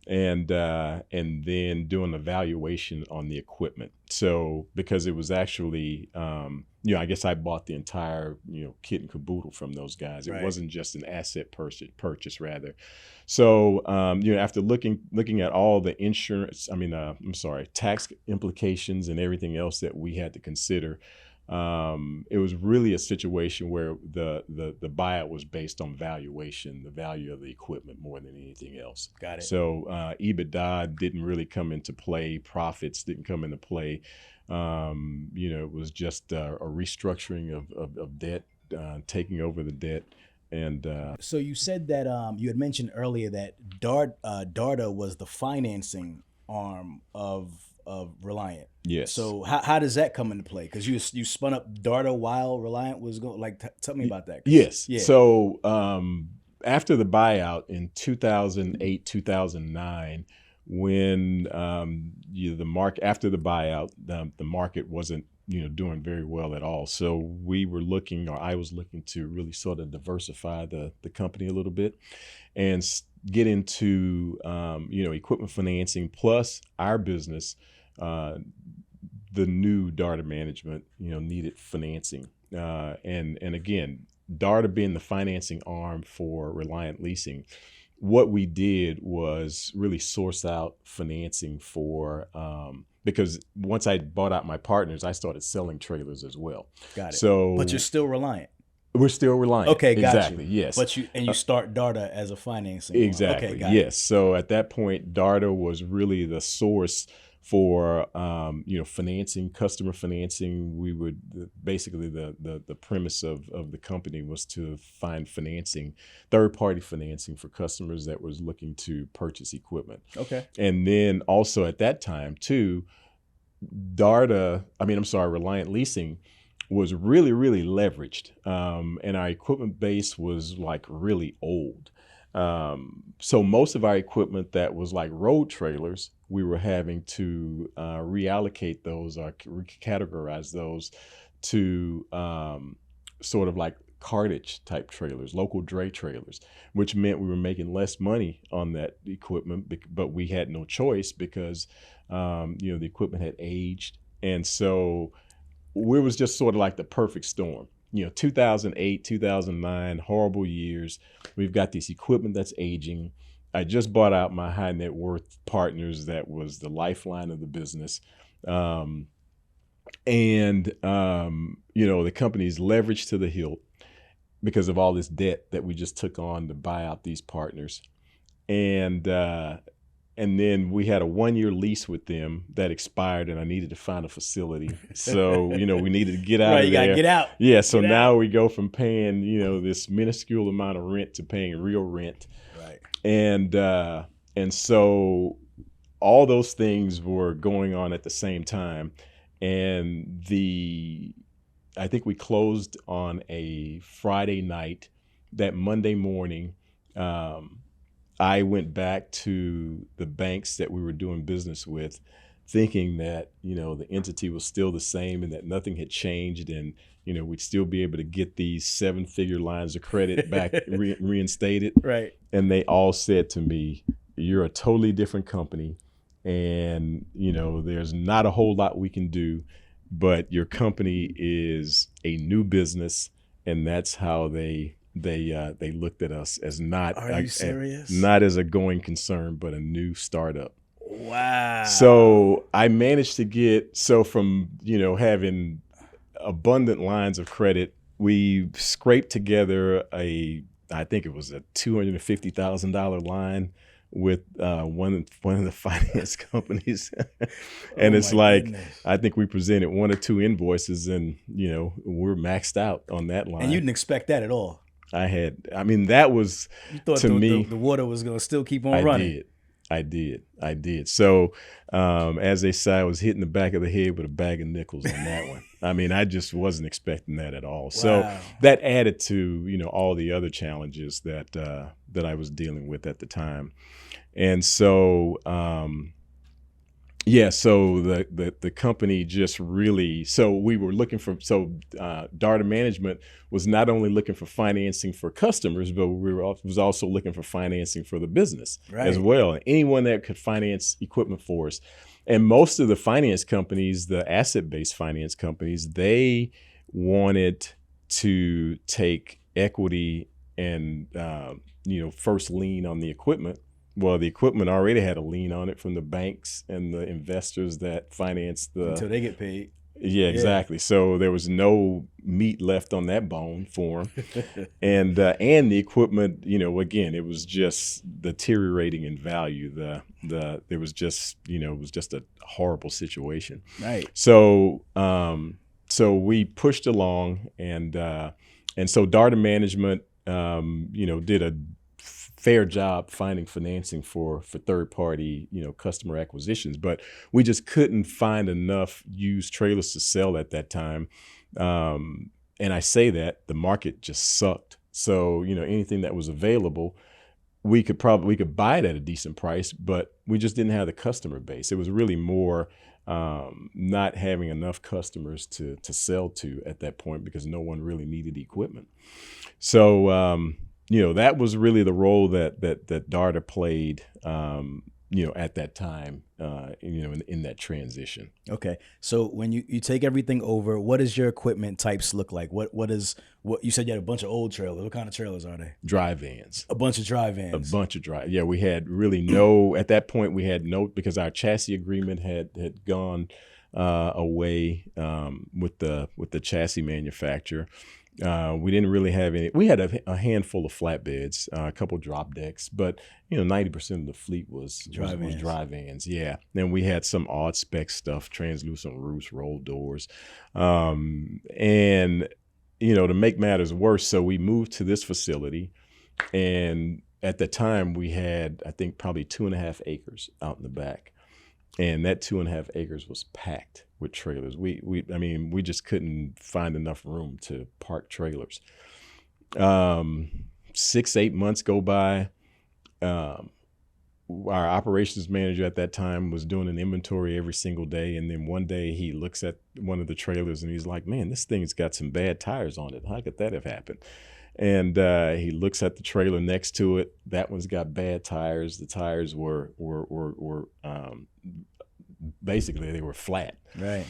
and then doing a valuation on the equipment. So because it was actually, I guess I bought the entire, kit and caboodle from those guys. It wasn't just an asset purchase rather. So, after looking at all the tax implications and everything else that we had to consider, it was really a situation where the buyout was based on valuation, the value of the equipment more than anything else. Got it. So EBITDA didn't really come into play. Profits didn't come into play. It was just a restructuring of debt, taking over the debt. And so you said that you had mentioned earlier that Darda was the financing arm of Reliant. Yes. So how does that come into play? Because you spun up Darda while Reliant was going. Like, tell me about that. Yes. Yeah. So after the buyout in 2008, 2009, when the market after the buyout, the market wasn't doing very well at all. So we were looking, or I was looking to really sort of diversify the company a little bit and get into equipment financing plus our business. The new Darda Management needed financing, and again, Darda being the financing arm for Reliant Leasing, what we did was really source out financing for, because once I bought out my partners, I started selling trailers as well. Got it. So, but you're still Reliant. We're still Reliant. Okay, got exactly. you. Yes. But you start Darda as a financing. Exactly. Okay, got yes. So at that point, Darda was really the source for financing, customer financing. We would basically the premise of the company was to find financing, third-party financing for customers that was looking to purchase equipment. Okay. And then also at that time too, Reliant Leasing was really, really leveraged, and our equipment base was like really old. So most of our equipment that was like road trailers, we were having to reallocate those or recategorize those to sort of like cartage type trailers, local dray trailers, which meant we were making less money on that equipment, but we had no choice because the equipment had aged. And so it was just sort of like the perfect storm. 2008, 2009, horrible years. We've got this equipment that's aging. I just bought out my high net worth partners. That was the lifeline of the business. The company's leveraged to the hilt because of all this debt that we just took on to buy out these partners. And then we had a 1-year lease with them that expired, and I needed to find a facility. So, we needed to get out right, of you there. gotta get out. Yeah, so Get now out. we go from paying, this minuscule amount of rent to paying real rent. Right. And so all those things were going on at the same time. And I think we closed on a Friday night. That Monday morning, I went back to the banks that we were doing business with, thinking that, the entity was still the same and that nothing had changed, and, we'd still be able to get these 7-figure lines of credit back reinstated. Right. And they all said to me, "You're a totally different company, and, there's not a whole lot we can do, but your company is a new business." And that's how they looked at us as not as a going concern, but a new startup. Wow. So I managed to get from having abundant lines of credit, we scraped together I think it was a $250,000 line with one of the finance companies. And it's like, goodness. I think we presented 1 or 2 invoices, and we're maxed out on that line. And you didn't expect that at all. That was, you thought to me, the water was going to still keep on running. I did. So, as they say, I was hitting the back of the head with a bag of nickels on that one. I just wasn't expecting that at all. Wow. So that added to, all the other challenges that I was dealing with at the time. And so, so the company just really, so we were looking for, Darda Management was not only looking for financing for customers, but was also looking for financing for the business as well. Anyone that could finance equipment for us. And most of the finance companies, the asset-based finance companies, they wanted to take equity and, first lien on the equipment. Well, the equipment already had a lien on it from the banks and the investors that financed until they get paid. Yeah, exactly. So there was no meat left on that bone for them. And the equipment, again, it was just deteriorating in value. It was just a horrible situation. Right. So we pushed along, and so Darda Management, did a fair job finding financing for third-party, customer acquisitions, but we just couldn't find enough used trailers to sell at that time. And I say that the market just sucked. So, anything that was available, we could buy it at a decent price, but we just didn't have the customer base. It was really more not having enough customers to sell to at that point because no one really needed equipment. So, that was really the role that Darda played, at that time, in that transition. Okay. So when you take everything over, what does your equipment types look like? What you said you had a bunch of old trailers. What kind of trailers are they? Dry vans. A bunch of dry vans. Yeah, we had really at that point we had because our chassis agreement had gone away with the chassis manufacturer. We didn't really have any. We had a handful of flatbeds, a couple drop decks, but 90% of the fleet was dry vans. Yeah. Then we had some odd spec stuff, translucent roofs, roll doors, and to make matters worse, so we moved to this facility, and at the time we had, I think, probably 2.5 acres out in the back, and that 2.5 acres was packed with trailers. We just couldn't find enough room to park trailers. 6-8 months go by. Our operations manager at that time was doing an inventory every single day. And then one day he looks at one of the trailers and he's like, man, this thing's got some bad tires on it. How could that have happened? And he looks at the trailer next to it. That one's got bad tires. The tires were basically they were flat. Right.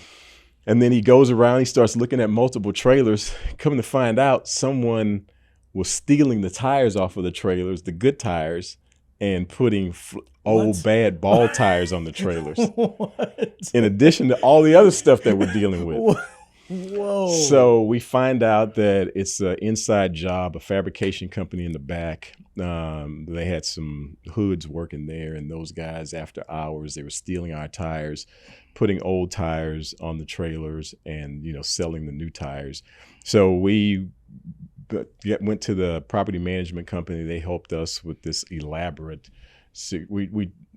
And then he goes around, he starts looking at multiple trailers, coming to find out someone was stealing the tires off of the trailers, the good tires, and putting old bad ball tires on the trailers. What? In addition to all the other stuff that we're dealing with. Whoa. So we find out that it's an inside job, a fabrication company in the back. They had some hoods working there, and those guys, after hours, they were stealing our tires, putting old tires on the trailers, and selling the new tires. So we went to the property management company. They helped us with this elaborate.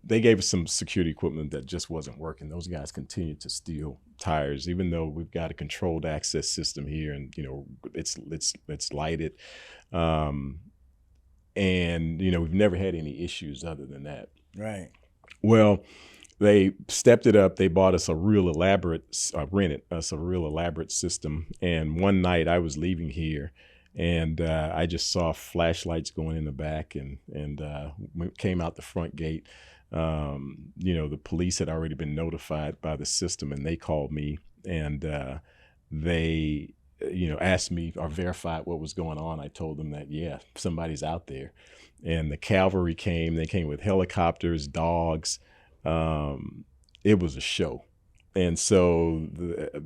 They gave us some security equipment that just wasn't working. Those guys continued to steal tires, even though we've got a controlled access system here, and it's lighted, and we've never had any issues other than that. Right. Well, they stepped it up. They bought us rented us a real elaborate system. And one night I was leaving here, and I just saw flashlights going in the back, and we came out the front gate. The police had already been notified by the system, and they called me, and they asked me or verified what was going on. I told them that, yeah, somebody's out there. And the cavalry came. They came with helicopters, dogs. It was a show. And so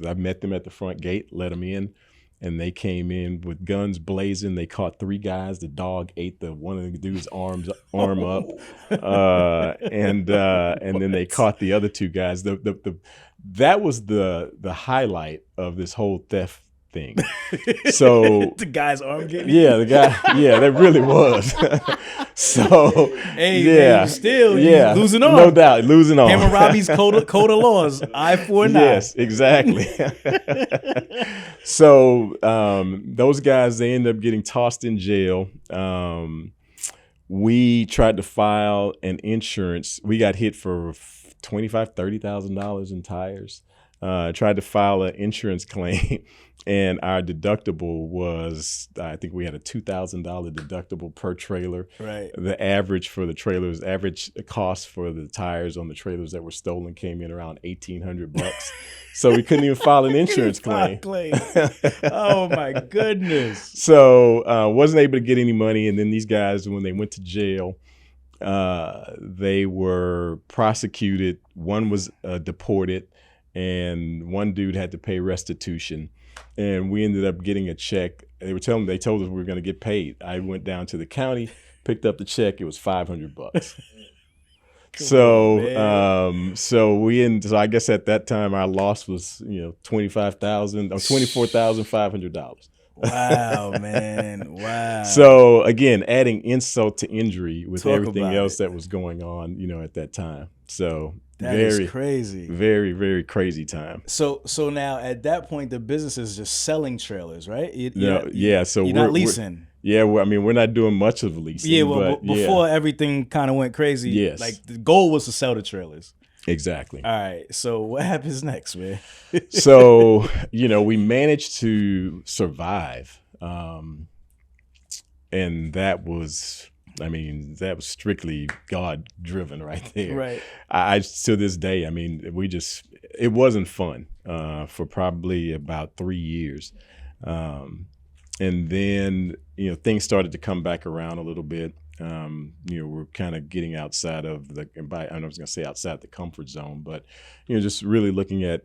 I met them at the front gate, let them in, and they came in with guns blazing. They caught 3 guys. The dog ate one of the dude's arm up, and then they caught the other 2 guys. That was the highlight of this whole theft thing. So the guy's arm getting that really was. So hey, yeah, man, still losing on. No doubt, losing on. Hammurabi's code of laws, eye for an eye. Yes, exactly. So those guys, they ended up getting tossed in jail. We tried to file an insurance. We got hit for $25,000-$30,000 in tires. Tried to file an insurance claim, and our deductible was, I think we had a $2,000 deductible per trailer. Right. The average for the trailers, average cost for the tires on the trailers that were stolen came in around $1,800. So we couldn't even file an insurance claim. Oh my goodness. So wasn't able to get any money. And then these guys, when they went to jail, they were prosecuted. One was deported, and one dude had to pay restitution. And we ended up getting a check. They told us we were going to get paid. I went down to the county, picked up the check. It was $500. So I guess at that time our loss was $25,000 or $24,500. Wow, man! Wow. So again, adding insult to injury with everything else it. that was going on, at that time. So that is crazy. Very, very crazy time. So now at that point, the business is just selling trailers, right? So you're not leasing. Yeah, well, I mean, we're not doing much of leasing. Yeah, well, but before everything kind of went crazy, Yes. like the goal was to sell the trailers. Exactly. All right, so what happens next, man? So, we managed to survive. And that was strictly God driven right there. Right. I to this day, it wasn't fun for probably about 3 years. And then, things started to come back around a little bit. We're kind of getting outside of I was going to say outside the comfort zone, but, just really looking at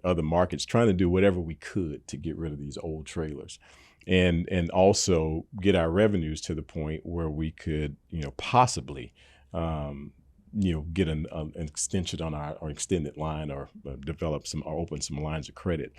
other markets, trying to do whatever we could to get rid of these old trailers. And also get our revenues to the point where we could, possibly, get an extension on our extended line or develop or open some lines of credit.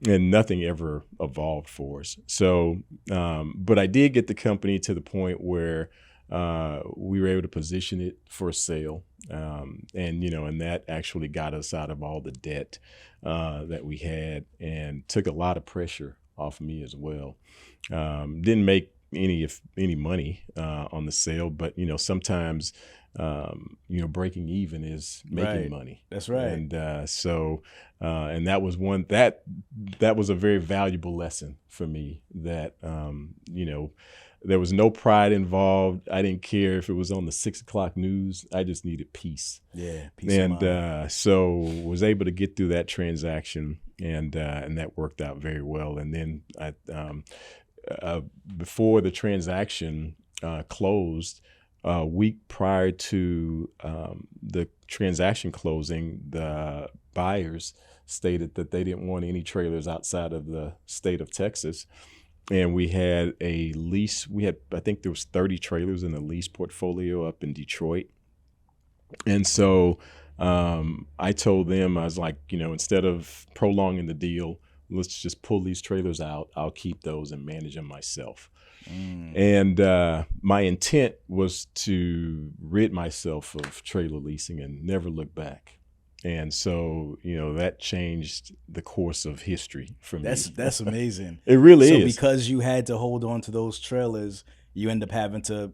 And nothing ever evolved for us. So, but I did get the company to the point where we were able to position it for sale. And that actually got us out of all the debt that we had and took a lot of pressure off me as well. Didn't make any money on the sale, but sometimes breaking even is making money. That's right. And and that was that was a very valuable lesson for me. That there was no pride involved. I didn't care if it was on the 6 o'clock news. I just needed peace. Yeah, peace of mind. So was able to get through that transaction, and that worked out very well. And then before the transaction closed, a week prior to the transaction closing, the buyers stated that they didn't want any trailers outside of the state of Texas. And we had a lease. I think there was 30 trailers in the lease portfolio up in Detroit. And so I told them, I was like, instead of prolonging the deal, let's just pull these trailers out. I'll keep those and manage them myself. And my intent was to rid myself of trailer leasing and never look back. And so, that changed the course of history for me. That's amazing. It really is. So because you had to hold on to those trailers, you end up having to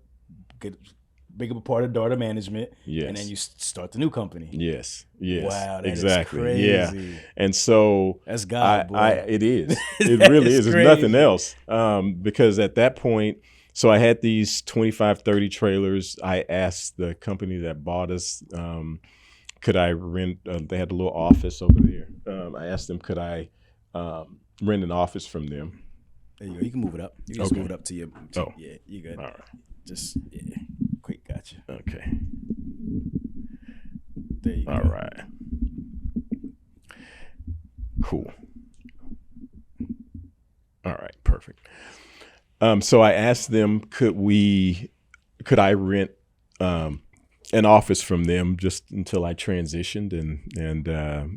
make up a part of Darda Management. Yes. And then you start the new company. Yes. Wow, that exactly. is crazy. Yeah. And so that's God, boy. It is. It really is. There's nothing else. Because at that point, so I had these 25, 30 trailers. I asked the company that bought us, could I rent, they had a little office over there. I asked them, could I rent an office from them? There you go. You can move it up. You can just move it up to your, yeah, you good. All right. Just, yeah, quick, gotcha. Okay. There you go. All right. Cool. All right, perfect. So I asked them, could I rent an office from them just until I transitioned, and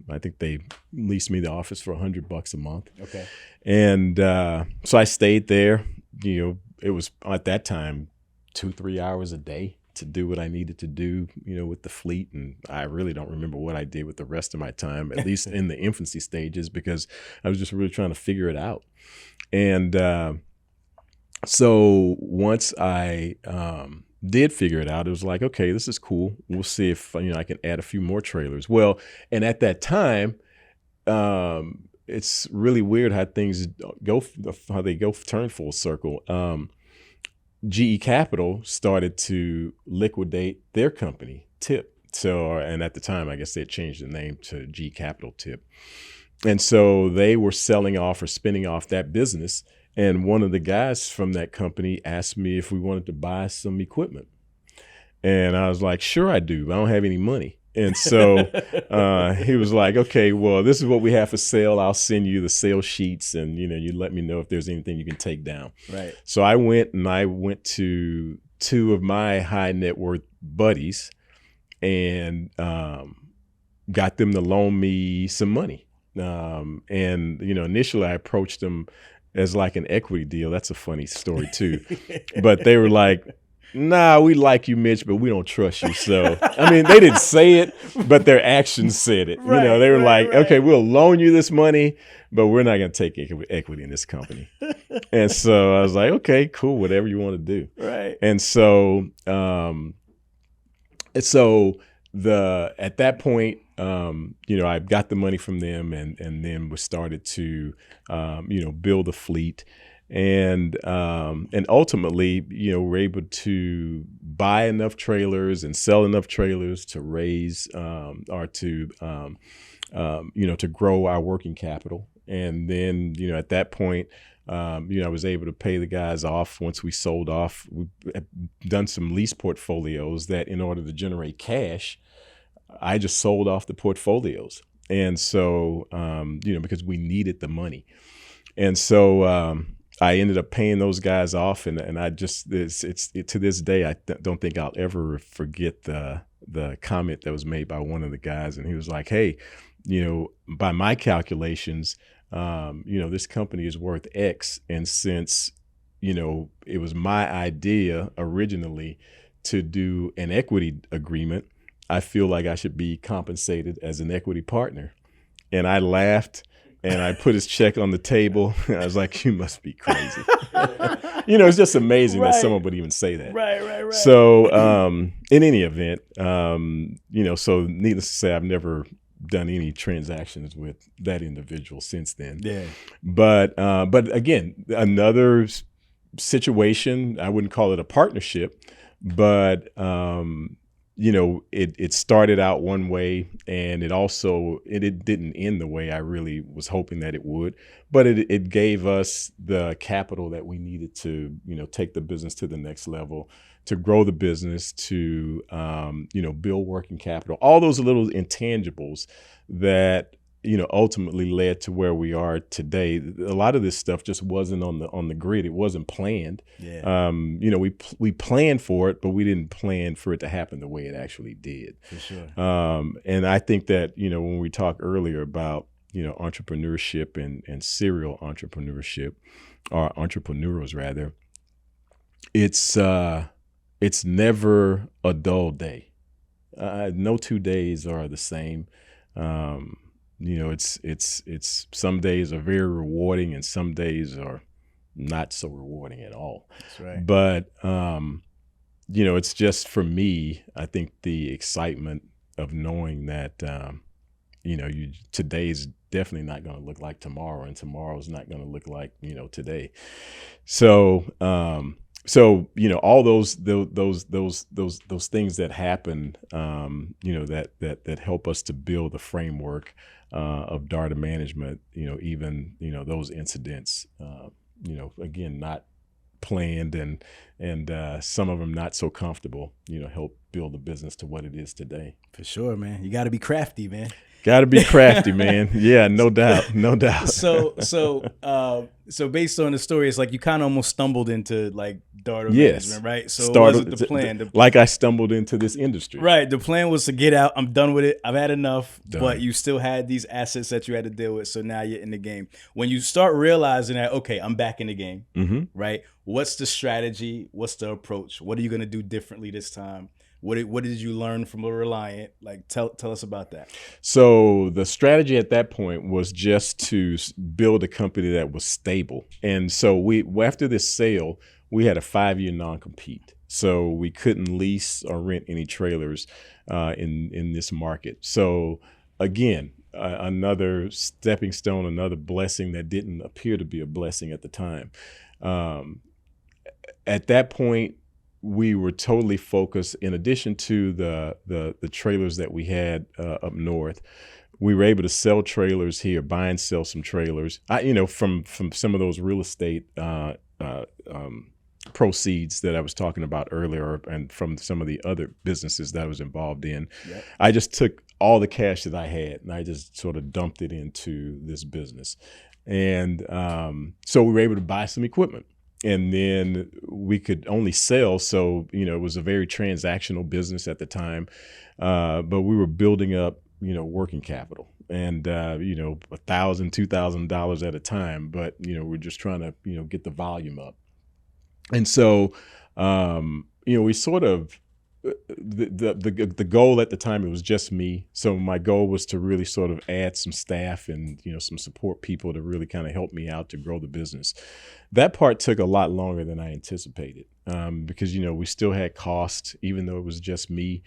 I think they leased me the office for $100 a month. Okay. And so I stayed there. It was at that time 2-3 hours a day to do what I needed to do, with the fleet. And I really don't remember what I did with the rest of my time, at least in the infancy stages, because I was just really trying to figure it out. And so once I did figure it out, it was like, okay, this is cool. We'll see if I can add a few more trailers. Well, and at that time, it's really weird how things turn full circle. GE Capital started to liquidate their company, TIP. So, and at the time, I guess they had changed the name to GE Capital TIP. And so they were selling off or spinning off that business. And one of the guys from that company asked me if we wanted to buy some equipment. And I was like, sure I do. I don't have any money. And so he was like, okay, well, this is what we have for sale. I'll send you the sales sheets, and you let me know if there's anything you can take down. Right. So I went to 2 of my high net worth buddies and got them to loan me some money. And initially I approached them as like an equity deal. That's a funny story too. But they were like, nah, we like you, Mitch, but we don't trust you. So, I mean, they didn't say it, but their actions said it. Right, they were right, like, right. okay, we'll loan you this money, but we're not going to take equity in this company. And so I was like, okay, cool, whatever you want to do. Right. And so, at that point, I got the money from them, and then we started to, build a fleet, and ultimately, we're able to buy enough trailers and sell enough trailers to raise, or to grow our working capital. And then, at that point, I was able to pay the guys off once we sold off. We've done some lease portfolios that, in order to generate cash, I just sold off the portfolios. And so, because we needed the money. And so I ended up paying those guys off. And I just, to this day, I don't think I'll ever forget the comment that was made by one of the guys. And he was like, hey, by my calculations, this company is worth X. And since, it was my idea originally to do an equity agreement, I feel like I should be compensated as an equity partner. And I laughed, and I put his check on the table. I was like, you must be crazy. It's just amazing that someone would even say that. Right. So in any event, so needless to say, I've never done any transactions with that individual since then. Yeah. But again, another situation, I wouldn't call it a partnership, but it started out one way, and it didn't end the way I really was hoping that it would, but it gave us the capital that we needed to, take the business to the next level, to grow the business, to, build working capital, all those little intangibles that, ultimately led to where we are today. A lot of this stuff just wasn't on the grid. It wasn't planned. Yeah. We planned for it, but we didn't plan for it to happen the way it actually did. For sure. And I think that, when we talked earlier about, entrepreneurship and serial entrepreneurship, or entrepreneurs rather, it's never a dull day. No 2 days are the same. It's some days are very rewarding, and some days are not so rewarding at all. That's right. But it's just, for me, I think the excitement of knowing that today's definitely not going to look like tomorrow, and tomorrow's not going to look like today. So all those things that happen, that help us to build the framework of Darda Management, even those incidents, again, not planned, and some of them not so comfortable, help build the business to what it is today. For sure, man. You got to be crafty, man. Got to be crafty, man. Yeah, no doubt. So based on the story, it's like you kind of almost stumbled into like Darda Management, right? So it wasn't the plan. Like I stumbled into this industry. Right. The plan was to get out. I'm done with it. I've had enough. Done. But you still had these assets that you had to deal with. So now you're in the game. When you start realizing that, okay, I'm back in the game, right? What's the strategy? What's the approach? What are you going to do differently this time? What did you learn from a Reliant? Like, tell us about that. So the strategy at that point was just to build a company that was stable. And so after this sale, we had a 5-year non-compete. So we couldn't lease or rent any trailers in this market. So again, another stepping stone, another blessing that didn't appear to be a blessing at the time. At that point, we were totally focused. In addition to the trailers that we had up north, we were able to sell trailers here, buy and sell some trailers. From some of those real estate proceeds that I was talking about earlier, and from some of the other businesses that I was involved in. Yep. I just took all the cash that I had, and I just sort of dumped it into this business. And so we were able to buy some equipment. And then we could only sell. So, it was a very transactional business at the time. But we were building up, working capital, and, $1,000, $2,000 at a time. But, we're just trying to, get the volume up. And so, we sort of, the goal at the time, it was just me. So my goal was to really sort of add some staff and, some support people to really kind of help me out to grow the business. That part took a lot longer than I anticipated, because, we still had costs, even though it was just me.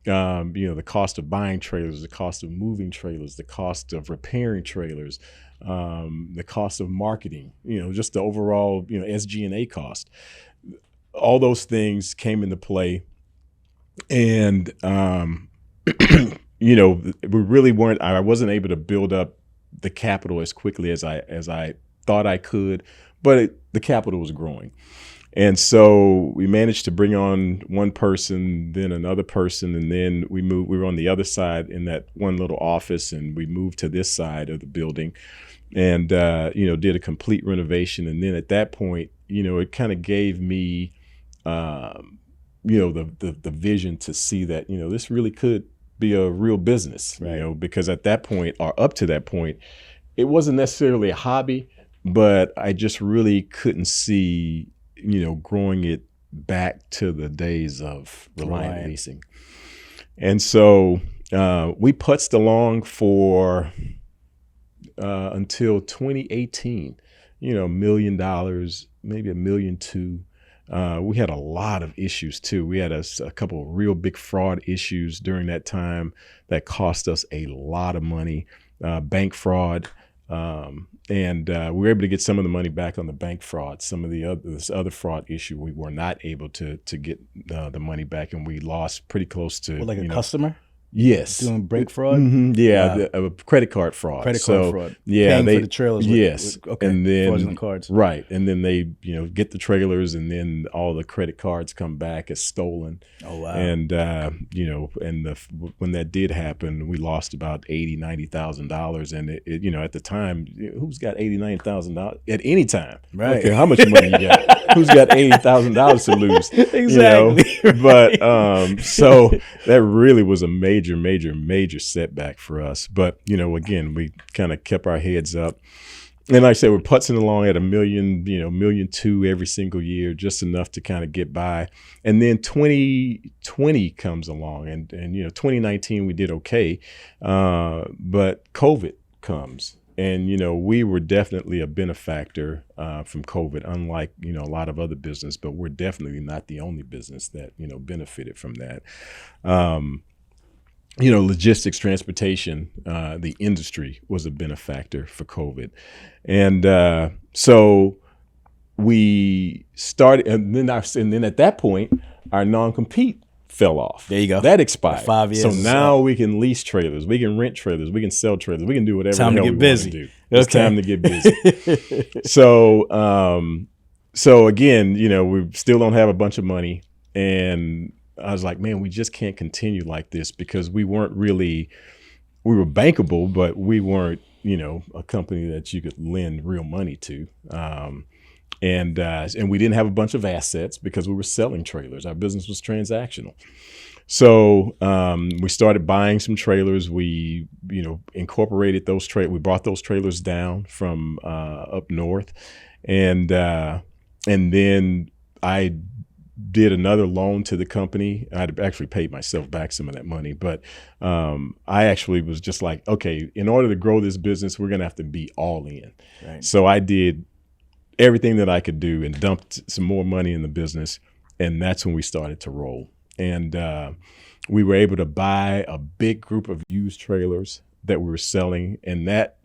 The cost of buying trailers, the cost of moving trailers, the cost of repairing trailers, the cost of marketing, just the overall, SG&A cost. All those things came into play. And, I wasn't able to build up the capital as quickly as I thought I could, but the capital was growing. And so we managed to bring on one person, then another person, and then we were on the other side in that one little office, and we moved to this side of the building and, did a complete renovation. And then at that point, it kind of gave me, the vision to see that, this really could be a real business, right. Because at that point, or up to that point, it wasn't necessarily a hobby, but I just really couldn't see, growing it back to the days of Reliant Leasing. And so we putzed along for until 2018, $1 million, maybe $1.2 million. We had a lot of issues too. We had a couple of real big fraud issues during that time that cost us a lot of money, bank fraud. And we were able to get some of the money back on the bank fraud. Some of this other fraud issue, we were not able to get the money back, and we lost pretty close to a customer. Yes. Doing brake fraud? Mm-hmm. Yeah, wow. Credit card fraud. Credit card fraud. Yeah, paying for the trailers. Yes. Okay. And then fraudulent cards. Right. And then they, get the trailers, and then all the credit cards come back as stolen. Oh, wow. And, when that did happen, we lost about $80,000-$90,000. And it, at the time, who's got $80,000-$90,000 at any time? Right. Okay, how much money you got? Who's got $80,000 to lose? Exactly. But so that really was a major setback for us. But, again, we kind of kept our heads up. And like I said, we're putzing along at $1 million, $1.2 million every single year, just enough to kind of get by. And then 2020 comes along, and 2019 we did okay, but COVID comes. And, we were definitely a benefactor from COVID, unlike, a lot of other business, but we're definitely not the only business that, benefited from that. Logistics, transportation, the industry was a benefactor for COVID. And so we started, and then at that point, our non-compete fell off. There you go. That expired. 5 years. So now we can lease trailers, we can rent trailers, we can sell trailers, we can do whatever time the hell to get we busy. want to do. It's time to get busy. So again, we still don't have a bunch of money, and I was like, man, we just can't continue like this, because we were bankable, but we weren't, a company that you could lend real money to. And we didn't have a bunch of assets because we were selling trailers. Our business was transactional. So we started buying some trailers. We, incorporated those we brought those trailers down from up north. And then I did another loan to the company. I'd actually paid myself back some of that money, but I actually was just like, okay, in order to grow this business, we're going to have to be all in. Right. So I did everything that I could do and dumped some more money in the business. And that's when we started to roll. And we were able to buy a big group of used trailers that we were selling. And that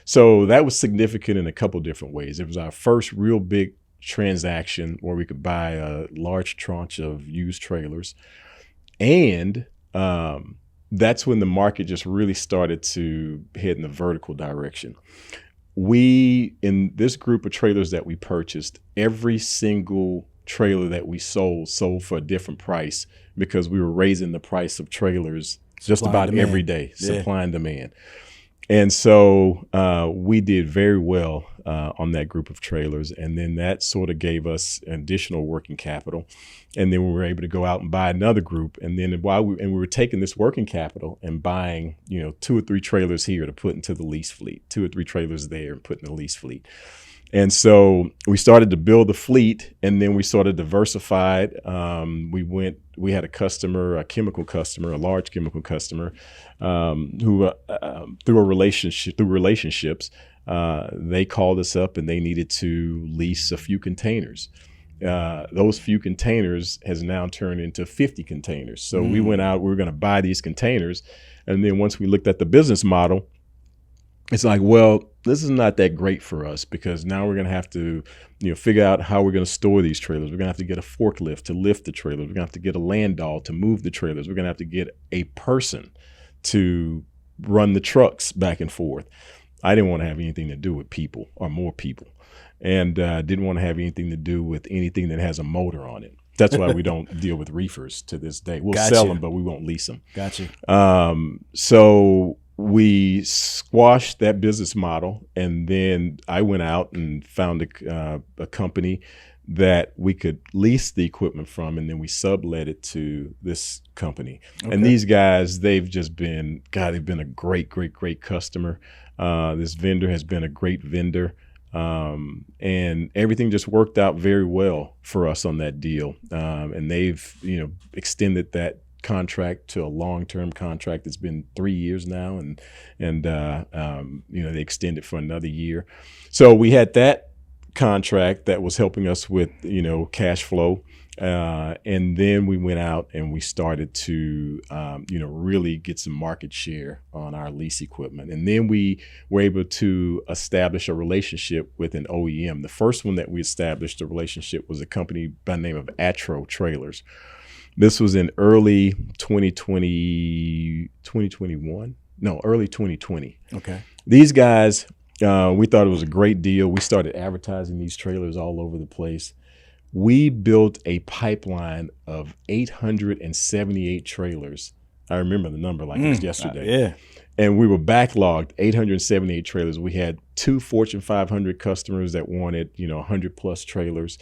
was significant in a couple different ways. It was our first real big transaction where we could buy a large tranche of used trailers. And that's when the market just really started to head in the vertical direction. In this group of trailers that we purchased, every single trailer that we sold for a different price, because we were raising the price of trailers just about every day, supply and demand. And so we did very well on that group of trailers. And then that sort of gave us additional working capital. And then we were able to go out and buy another group. And then we were taking this working capital and buying, 2 or 3 trailers here to put into the lease fleet, 2 or 3 trailers there and put in the lease fleet. And so we started to build the fleet, and then we sort of diversified. We had a customer, a chemical customer, a large chemical customer, who through relationships, they called us up and they needed to lease a few containers. Those few containers has now turned into 50 containers. So we went out, we were going to buy these containers. And then once we looked at the business model, it's like, well, this is not that great for us, because now we're going to have to, figure out how we're going to store these trailers. We're going to have to get a forklift to lift the trailers. We're going to have to get a land dog to move the trailers. We're going to have to get a person to run the trucks back and forth. I didn't want to have anything to do with people or more people, and didn't want to have anything to do with anything that has a motor on it. That's why we don't deal with reefers to this day. We'll sell them, but we won't lease them. Gotcha. So we squashed that business model, and then I went out and found a company that we could lease the equipment from, and then we sublet it to this company. Okay. And these guys, they've been a great customer. This vendor has been a great vendor. And everything just worked out very well for us on that deal. And they've, extended that contract to a long-term contract. It's been 3 years now, and they extended for another year. So we had that contract that was helping us with, cash flow. And then we went out and we started to, really get some market share on our lease equipment. And then we were able to establish a relationship with an OEM. The first one that we established a relationship was a company by the name of Atro Trailers. This was in early 2020. Okay. These guys, we thought it was a great deal. We started advertising these trailers all over the place. We built a pipeline of 878 trailers. I remember the number like it was yesterday. Yeah. And we were backlogged 878 trailers. We had 2 Fortune 500 customers that wanted, 100 plus trailers.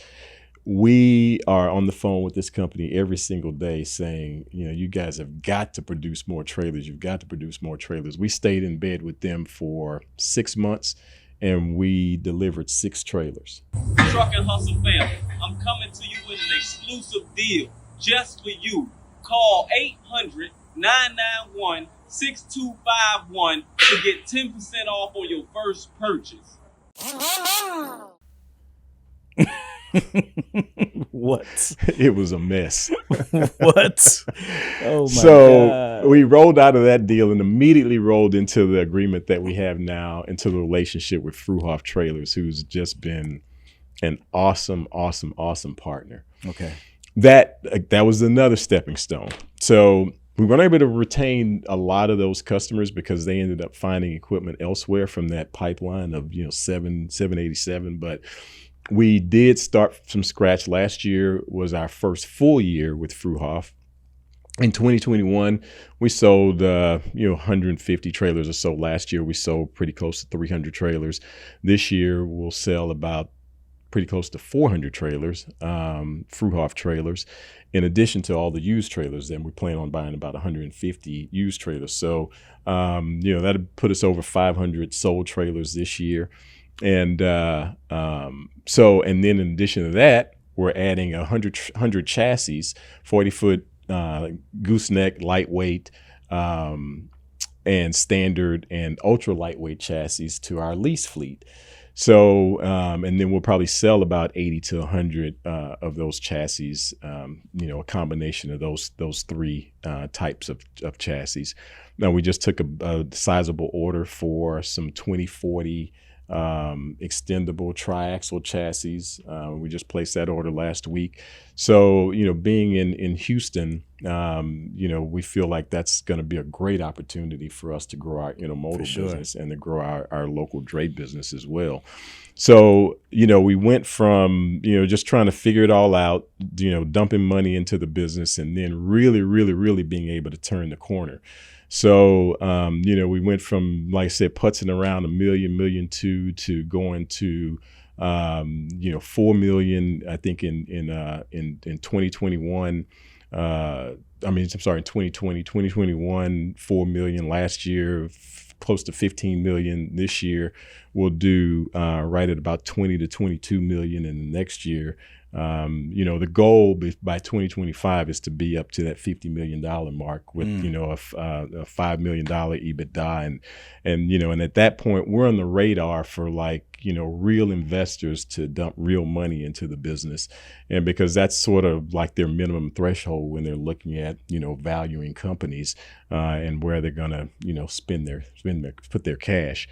We are on the phone with this company every single day saying, you guys have got to produce more trailers. You've got to produce more trailers. We stayed in bed with them for 6 months, and we delivered 6 trailers. Truck and Hustle family, I'm coming to you with an exclusive deal just for you. Call 800-991-6251 to get 10% off on your first purchase. What? It was a mess. What? Oh my God. We rolled out of that deal and immediately rolled into the agreement that we have now, into the relationship with Fruhoff Trailers, who's just been an awesome partner. Okay. That was another stepping stone. So we weren't able to retain a lot of those customers because they ended up finding equipment elsewhere from that pipeline of 787, but we did start from scratch. Last year was our first full year with Fruhoff. In 2021, we sold 150 trailers or so. Last year, we sold pretty close to 300 trailers. This year, we'll sell about pretty close to 400 trailers, Fruhoff trailers, in addition to all the used trailers. Then we plan on buying about 150 used trailers. So, that'll put us over 500 sold trailers this year. And and then in addition to that, we're adding 100 chassis, 40-foot gooseneck, lightweight, and standard and ultra lightweight chassis to our lease fleet. So, and then we'll probably sell about 80 to 100 of those chassis, a combination of those 3 types of chassis. Now, we just took a sizable order for some 2040 extendable triaxle chassis. We just placed that order last week. So, being in Houston, we feel like that's going to be a great opportunity for us to grow our intermodal business and to grow our local dray business as well. So, we went from, just trying to figure it all out, dumping money into the business, and then really being able to turn the corner. So, we went from, like I said, putzing around $1 million to going to, 4 million, I think in 2021, in 2021, 4 million last year, close to 15 million this year. We'll do right at about 20 to 22 million in the next year. The goal by 2025 is to be up to that $50 million mark with, a $5 million EBITDA. And at that point, we're on the radar for real investors to dump real money into the business. And because that's sort of like their minimum threshold when they're looking at, valuing companies and where they're going to, put their cash.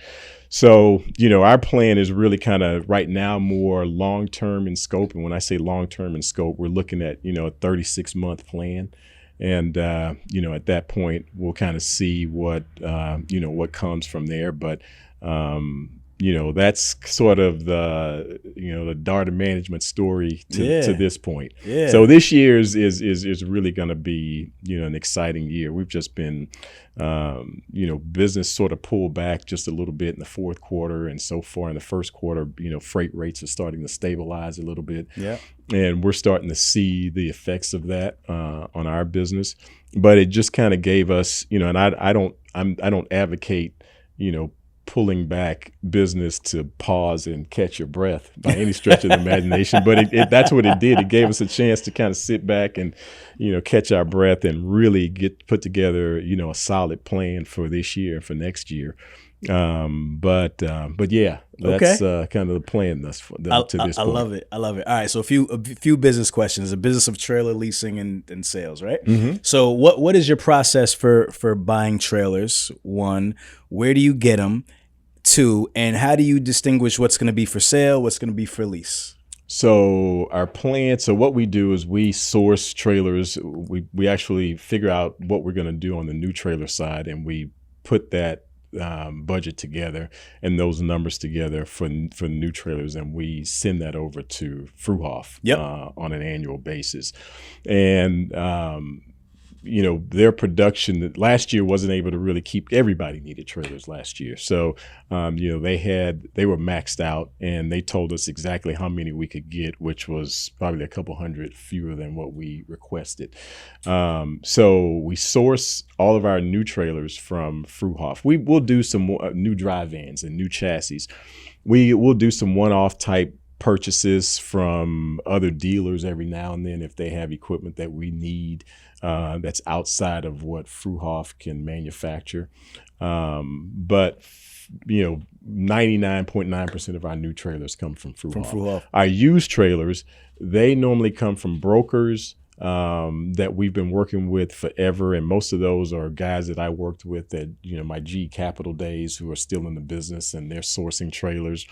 So, our plan is really kind of right now more long-term in scope. And when I say long-term in scope, we're looking at, a 36-month plan. And, at that point, we'll kind of see what comes from there. But, that's sort of the Darda management story to this point. Yeah. So this year is really going to be, an exciting year. We've just been, business sort of pulled back just a little bit in the fourth quarter. And so far in the first quarter, freight rates are starting to stabilize a little bit. Yeah. And we're starting to see the effects of that on our business. But it just kind of gave us, and I don't advocate, pulling back business to pause and catch your breath by any stretch of the imagination. But that's what it did. It gave us a chance to kind of sit back and, catch our breath and really put together, a solid plan for this year and for next year. But yeah, that's kind of the plan to this point. I love it. All right. So a few business questions, a business of trailer leasing and sales, right? Mm-hmm. So what is your process for buying trailers? One, where do you get them? Two, and how do you distinguish what's going to be for sale, what's going to be for lease? So our plan, so what we do is we source trailers. We actually figure out what we're going to do on the new trailer side, and we put that budget together and those numbers together for new trailers, and we send that over to Fruhoff on an annual basis. And their production last year wasn't able to really keep. Everybody needed trailers last year, so they were maxed out, and they told us exactly how many we could get, which was probably a couple hundred fewer than what we requested. So we source all of our new trailers from Fruhoff. We'll do some more, new dry vans and new chassis. We'll do some one-off type purchases from other dealers every now and then if they have equipment that we need that's outside of what Fruhoff can manufacture. But 99.9% of our new trailers come from Fruhoff. Our used trailers, they normally come from brokers that we've been working with forever, and most of those are guys that I worked with at my G Capital days who are still in the business, and they're sourcing trailers.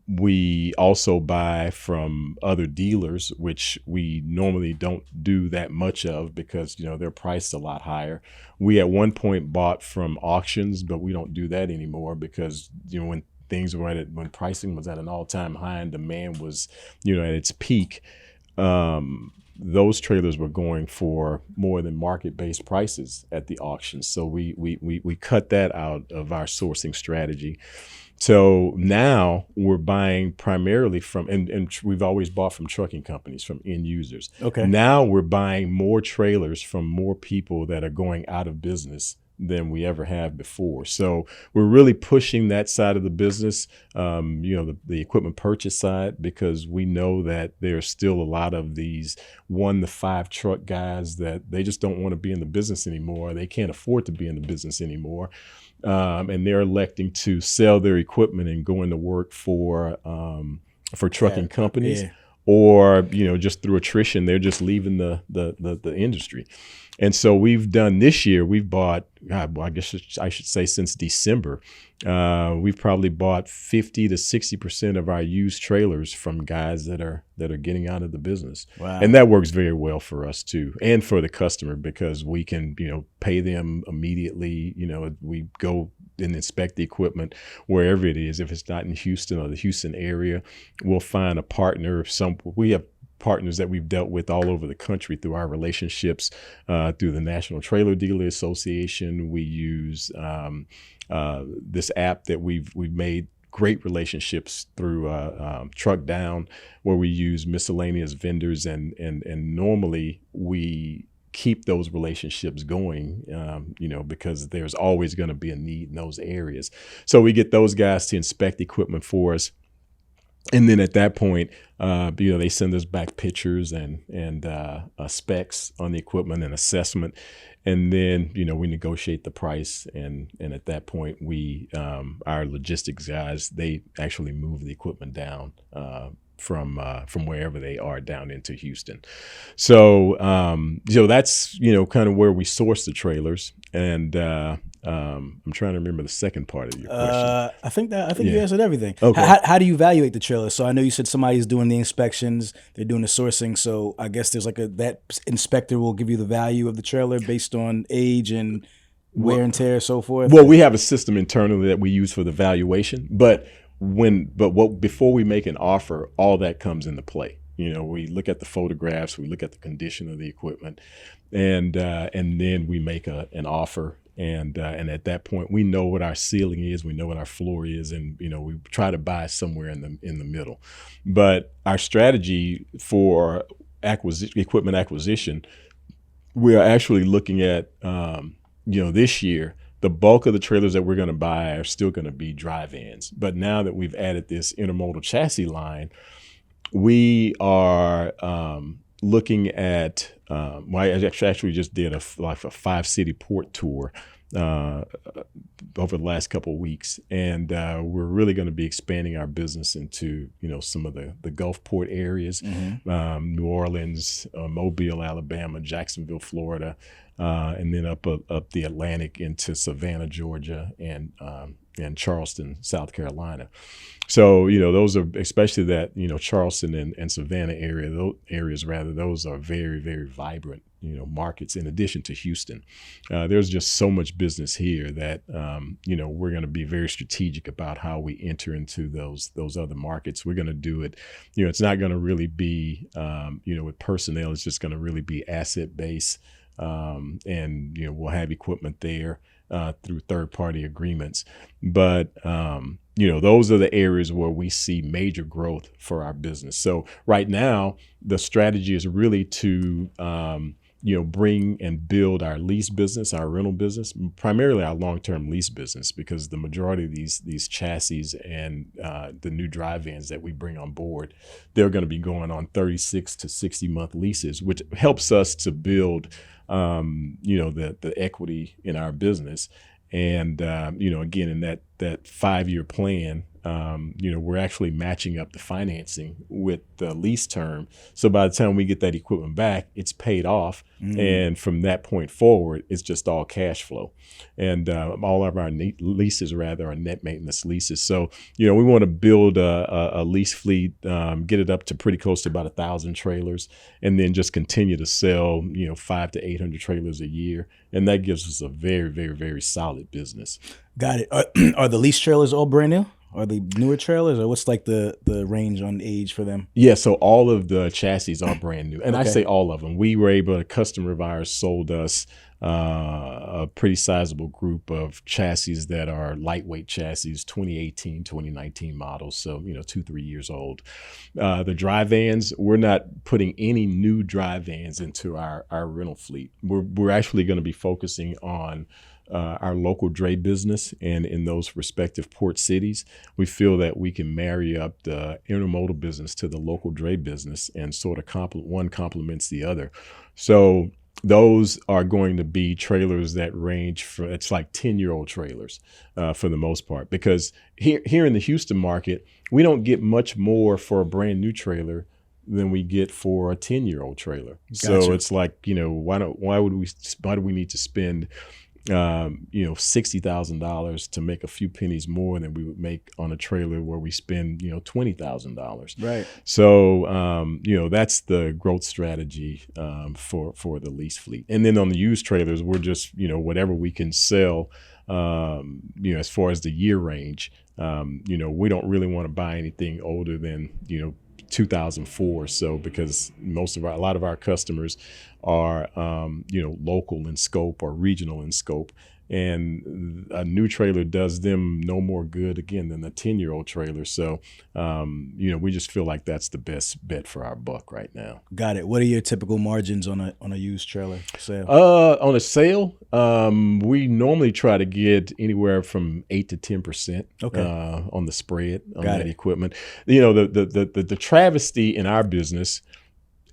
We also buy from other dealers, which we normally don't do that much of because, they're priced a lot higher. We at one point bought from auctions, but we don't do that anymore because, when things were when pricing was at an all-time high and demand was, at its peak, those trailers were going for more than market-based prices at the auctions. So we cut that out of our sourcing strategy. So now we're buying primarily from, and we've always bought from trucking companies, from end users. Okay. Now we're buying more trailers from more people that are going out of business than we ever have before. So we're really pushing that side of the business, the equipment purchase side, because we know that there's still a lot of these 1 to 5 truck guys that they just don't want to be in the business anymore. They can't afford to be in the business anymore. And they're electing to sell their equipment and go into work for trucking companies, or just through attrition, they're just leaving the industry. And so we've done this year. We've bought, I guess I should say, since December, we've probably bought 50 to 60% of our used trailers from guys that are getting out of the business. Wow. And that works very well for us too, and for the customer, because we can pay them immediately. We go and inspect the equipment wherever it is. If it's not in Houston or the Houston area, we'll find a partner. We have partners that we've dealt with all over the country through our relationships through the National Trailer Dealer Association. We use this app that we've made great relationships through Truck Down, where we use miscellaneous vendors, and normally we keep those relationships going, because there's always going to be a need in those areas. So we get those guys to inspect equipment for us. And then at that point, they send us back pictures and specs on the equipment and assessment. And then, we negotiate the price. And at that point, our logistics guys, they actually move the equipment down from wherever they are down into Houston. So, that's, kind of where we source the trailers. And I'm trying to remember the second part of your question. I think you answered everything. Okay. How do you evaluate the trailer? So I know you said somebody's doing the inspections, they're doing the sourcing. So I guess there's that inspector will give you the value of the trailer based on age and wear and tear, so forth. Well, we have a system internally that we use for the valuation, but before we make an offer, all that comes into play. We look at the photographs, we look at the condition of the equipment, and then we make an offer. And at that point, we know what our ceiling is, we know what our floor is, and we try to buy somewhere in the middle. But our strategy for equipment acquisition, we are actually looking at this year. The bulk of the trailers that we're going to buy are still going to be drive-ins. But now that we've added this intermodal chassis line, we are looking at. I actually just did a 5-city port tour over the last couple of weeks, and we're really going to be expanding our business into some of the Gulf port areas, New Orleans, Mobile, Alabama, Jacksonville, Florida, and then up the Atlantic into Savannah, Georgia, and Charleston, South Carolina. So, those are, especially that, Charleston and Savannah those are very, very vibrant, markets in addition to Houston. There's just so much business here that, we're going to be very strategic about how we enter into those other markets. We're going to do it, it's not going to really be, with personnel, it's just going to really be asset based. And we'll have equipment there through third-party agreements. But those are the areas where we see major growth for our business. So right now, the strategy is really to bring and build our lease business, our rental business, primarily our long-term lease business, because the majority of these chassis and the new drive-ins that we bring on board, they're going to be going on 36 to 60-month leases, which helps us to build the equity in our business. And, again, in that 5-year plan, we're actually matching up the financing with the lease term. So by the time we get that equipment back, it's paid off. And from that point forward, it's just all cash flow. And all of our leases, are net maintenance leases. So, we want to build a lease fleet, get it up to pretty close to about 1,000 trailers, and then just continue to sell, 500 to 800 trailers a year. And that gives us a very, very, very solid business. Got it. Are the lease trailers all brand new? Are they newer trailers, or what's like the range on age for them? Yeah, so all of the chassis are brand new. And Okay. I say all of them. A customer of ours sold us a pretty sizable group of chassis that are lightweight chassis, 2018, 2019 models. So, 2-3 years old. The dry vans, we're not putting any new dry vans into our rental fleet. We're actually going to be focusing on our local dray business, and in those respective port cities, we feel that we can marry up the intermodal business to the local dray business, and sort of one complements the other. So those are going to be trailers that range from, it's like 10-year-old trailers for the most part, because here in the Houston market, we don't get much more for a brand new trailer than we get for a 10-year-old trailer. Gotcha. So it's like, why do we need to spend $60,000 to make a few pennies more than we would make on a trailer where we spend, $20,000. Right. So, that's the growth strategy for the lease fleet. And then on the used trailers, we're just, whatever we can sell, as far as the year range, we don't really want to buy anything older than, 2004. So because a lot of our customers are, local in scope or regional in scope. and a new trailer does them no more good again than a 10-year-old trailer. So, we just feel like that's the best bet for our buck right now. Got it. What are your typical margins on a used trailer sale? On a sale, we normally try to get anywhere from 8 to 10% on the spread on that equipment. The travesty in our business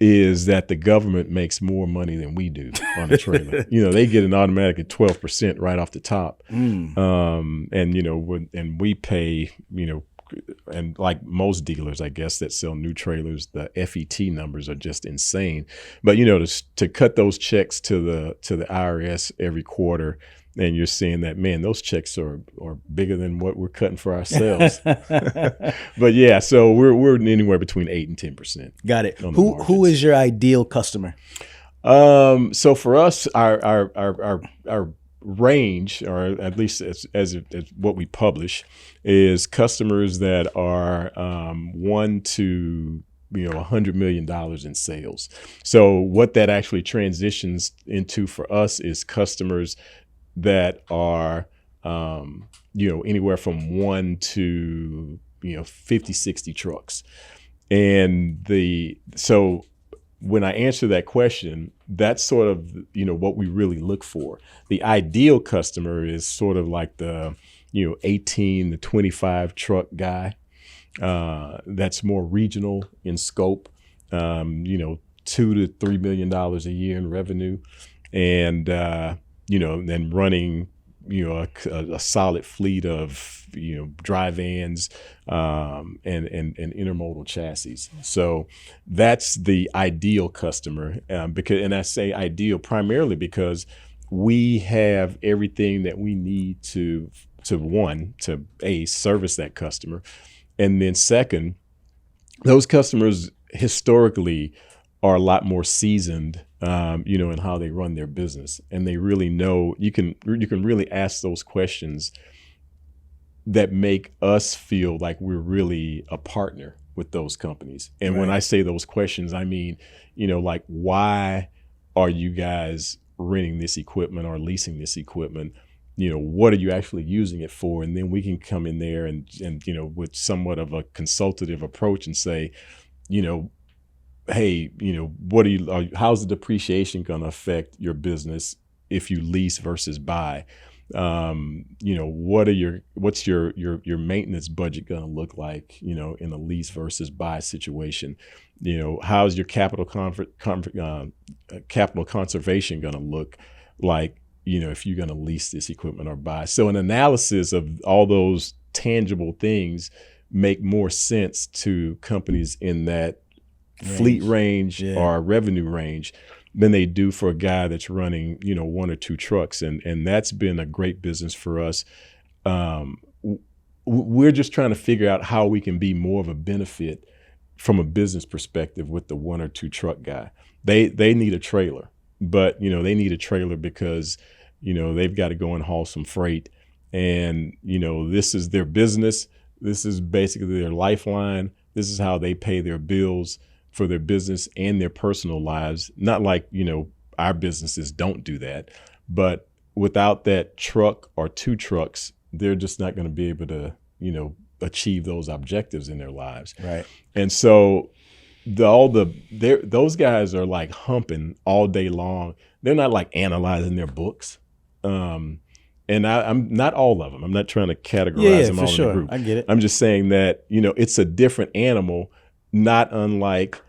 is that the government makes more money than we do on a trailer. They get an automatic at 12% right off the top. And we pay, and like most dealers, I guess, that sell new trailers, the FET numbers are just insane. But to cut those checks to the IRS every quarter, and you're seeing that, man, those checks are bigger than what we're cutting for ourselves. But yeah, so we're anywhere between 8 and 10%. Got it. Who is your ideal customer? So for us, our range, or at least as what we publish, is customers that are 1 to $100 million in sales. So what that actually transitions into for us is customers that are anywhere from 1 to 50, 60 trucks. And so when I answer that question, that's sort of what we really look for. The ideal customer is sort of like the 18 to 25 truck guy. That's more regional in scope. $2 to $3 million a year in revenue, and then running a solid fleet of dry vans and intermodal chassis. So that's the ideal customer, and I say ideal primarily because we have everything that we need to service that customer, and then second, those customers historically are a lot more seasoned, in how they run their business, and they really know. You can really ask those questions that make us feel like we're really a partner with those companies. And when I say those questions, I mean, like, why are you guys renting this equipment or leasing this equipment? What are you actually using it for? And then we can come in there and with somewhat of a consultative approach and say, hey, how's the depreciation going to affect your business if you lease versus buy? What's your maintenance budget going to look like, in a lease versus buy situation? How's your capital conservation going to look like, if you're going to lease this equipment or buy? So an analysis of all those tangible things make more sense to companies in that fleet range or revenue range than they do for a guy that's running, 1 or 2 trucks. And that's been a great business for us. We're just trying to figure out how we can be more of a benefit from a business perspective with the 1 or 2 truck guy. They need a trailer, but they need a trailer because they've got to go and haul some freight, and this is their business. This is basically their lifeline. This is how they pay their bills for their business and their personal lives. Not like our businesses don't do that, but without that truck or 2 trucks, they're just not going to be able to achieve those objectives in their lives. Right. And so those guys are like humping all day long. They're not like analyzing their books. And I'm not all of them. I'm not trying to categorize them all in the group. I get it. I'm just saying that, it's a different animal, not unlike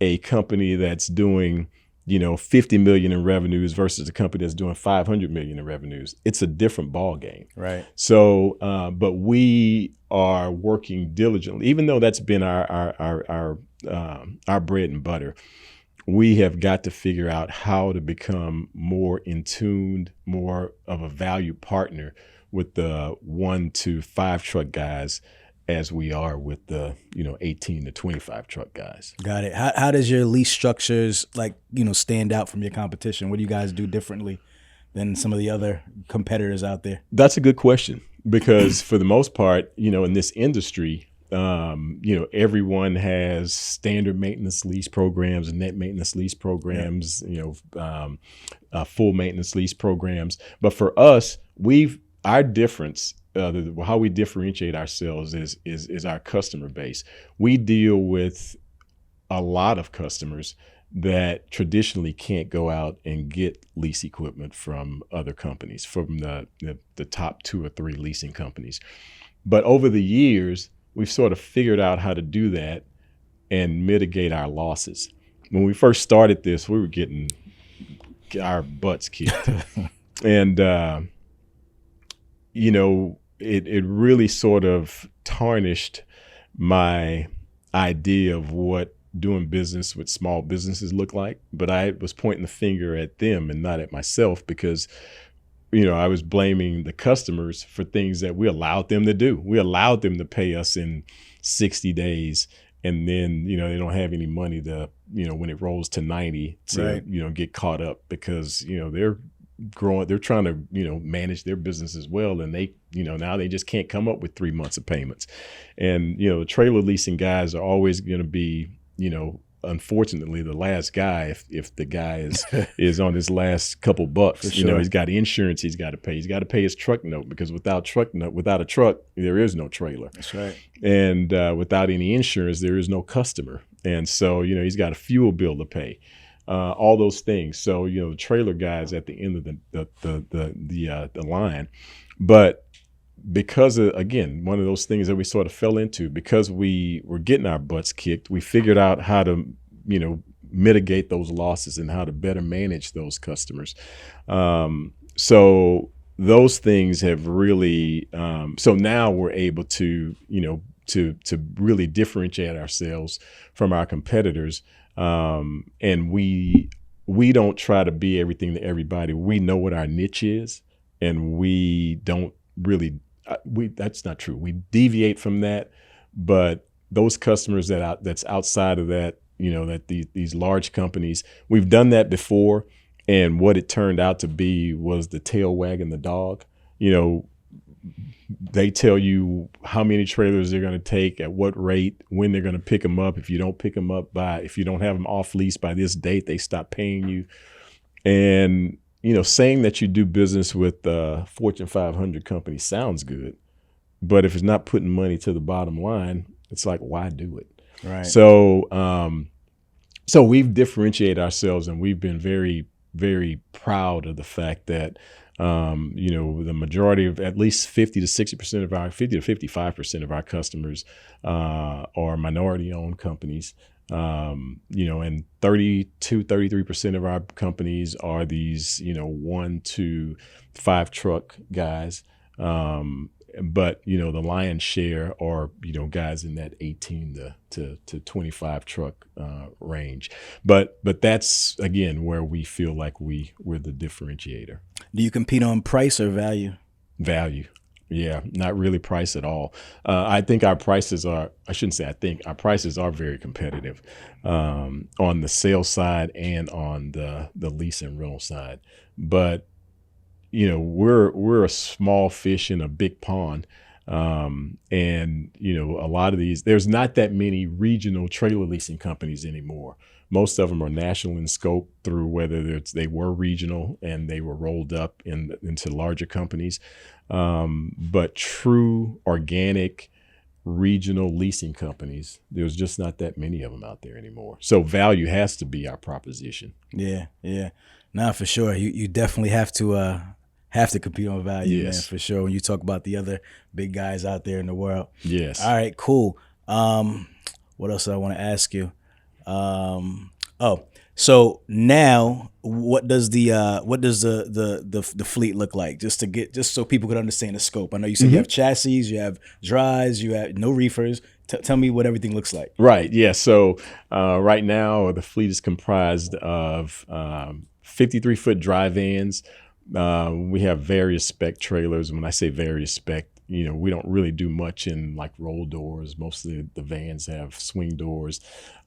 a company that's doing, 50 million in revenues versus a company that's doing 500 million in revenues. It's a different ball game. Right. So, but we are working diligently, even though that's been our bread and butter. We have got to figure out how to become more in tune, more of a valued partner with the 1 to 5 truck guys, as we are with the 18 to 25 truck guys. Got it. How does your lease structures stand out from your competition? What do you guys do differently than some of the other competitors out there? That's a good question, because for the most part, in this industry, everyone has standard maintenance lease programs and net maintenance lease programs, full maintenance lease programs. But for us, our difference, how we differentiate ourselves is our customer base. We deal with a lot of customers that traditionally can't go out and get lease equipment from other companies, from the top 2 or 3 leasing companies. But over the years, we've sort of figured out how to do that and mitigate our losses. When we first started this, we were getting our butts kicked. And, it really sort of tarnished my idea of what doing business with small businesses look like. But I was pointing the finger at them and not at myself, because I was blaming the customers for things that we allowed them to do. We allowed them to pay us in 60 days, and then they don't have any money to when it rolls to 90 to right. Get caught up, because they're growing, they're trying to manage their business as well, and they now they just can't come up with 3 months of payments. And the trailer leasing guys are always going to be unfortunately the last guy if the guy is on his last couple bucks. Sure. He's got insurance he's got to pay. He's got to pay his truck note, because without a truck there is no trailer. That's right. And without any insurance there is no customer. And so he's got a fuel bill to pay. All those things. So the trailer guys at the end of the line. But because of, again, one of those things that we sort of fell into, because we were getting our butts kicked, we figured out how to, mitigate those losses and how to better manage those customers. So those things have really, so now we're able to, to really differentiate ourselves from our competitors. And we don't try to be everything to everybody. We know what our niche is, and we don't really, that's not true. We deviate from that, but those customers that's outside of that, that these large companies, we've done that before. And what it turned out to be was the tail wagging the dog. They tell you how many trailers they're going to take, at what rate, when they're going to pick them up. If you don't pick them up if you don't have them off lease by this date, they stop paying you. And saying that you do business with Fortune 500 companies sounds good, but if it's not putting money to the bottom line, it's like, why do it? Right. So, so we've differentiated ourselves, and we've been very, very proud of the fact that, the majority of, at least 50 to 55% of our customers are minority-owned companies. And 33% of our companies are these, 1 to 5 truck guys. But, the lion's share are, guys in that 18 to 25 truck range. But that's, again, where we feel like we're the differentiator. Do you compete on price or value? Value. Yeah, not really price at all. I think our prices are, I shouldn't say I think, our prices are very competitive on the sales side and on the lease and rental side. But, we're a small fish in a big pond. And, a lot of these, there's not that many regional trailer leasing companies anymore. Most of them are national in scope through whether they were regional and they were rolled up into larger companies. But true organic regional leasing companies, there's just not that many of them out there anymore. So value has to be our proposition. Yeah. No, for sure. You definitely have to compete on value, yes. Man, for sure. When you talk about the other big guys out there in the world. Yes. All right, cool. What else do I want to ask you? So now what does the fleet look like? Just so people could understand the scope. I know you said you have chassis, you have dries, you have no reefers. Tell me what everything looks like. Right. Yeah. So right now the fleet is comprised of 53-foot dry vans. We have various spec trailers. When I say various spec, we don't really do much in like roll doors. Most of the vans have swing doors,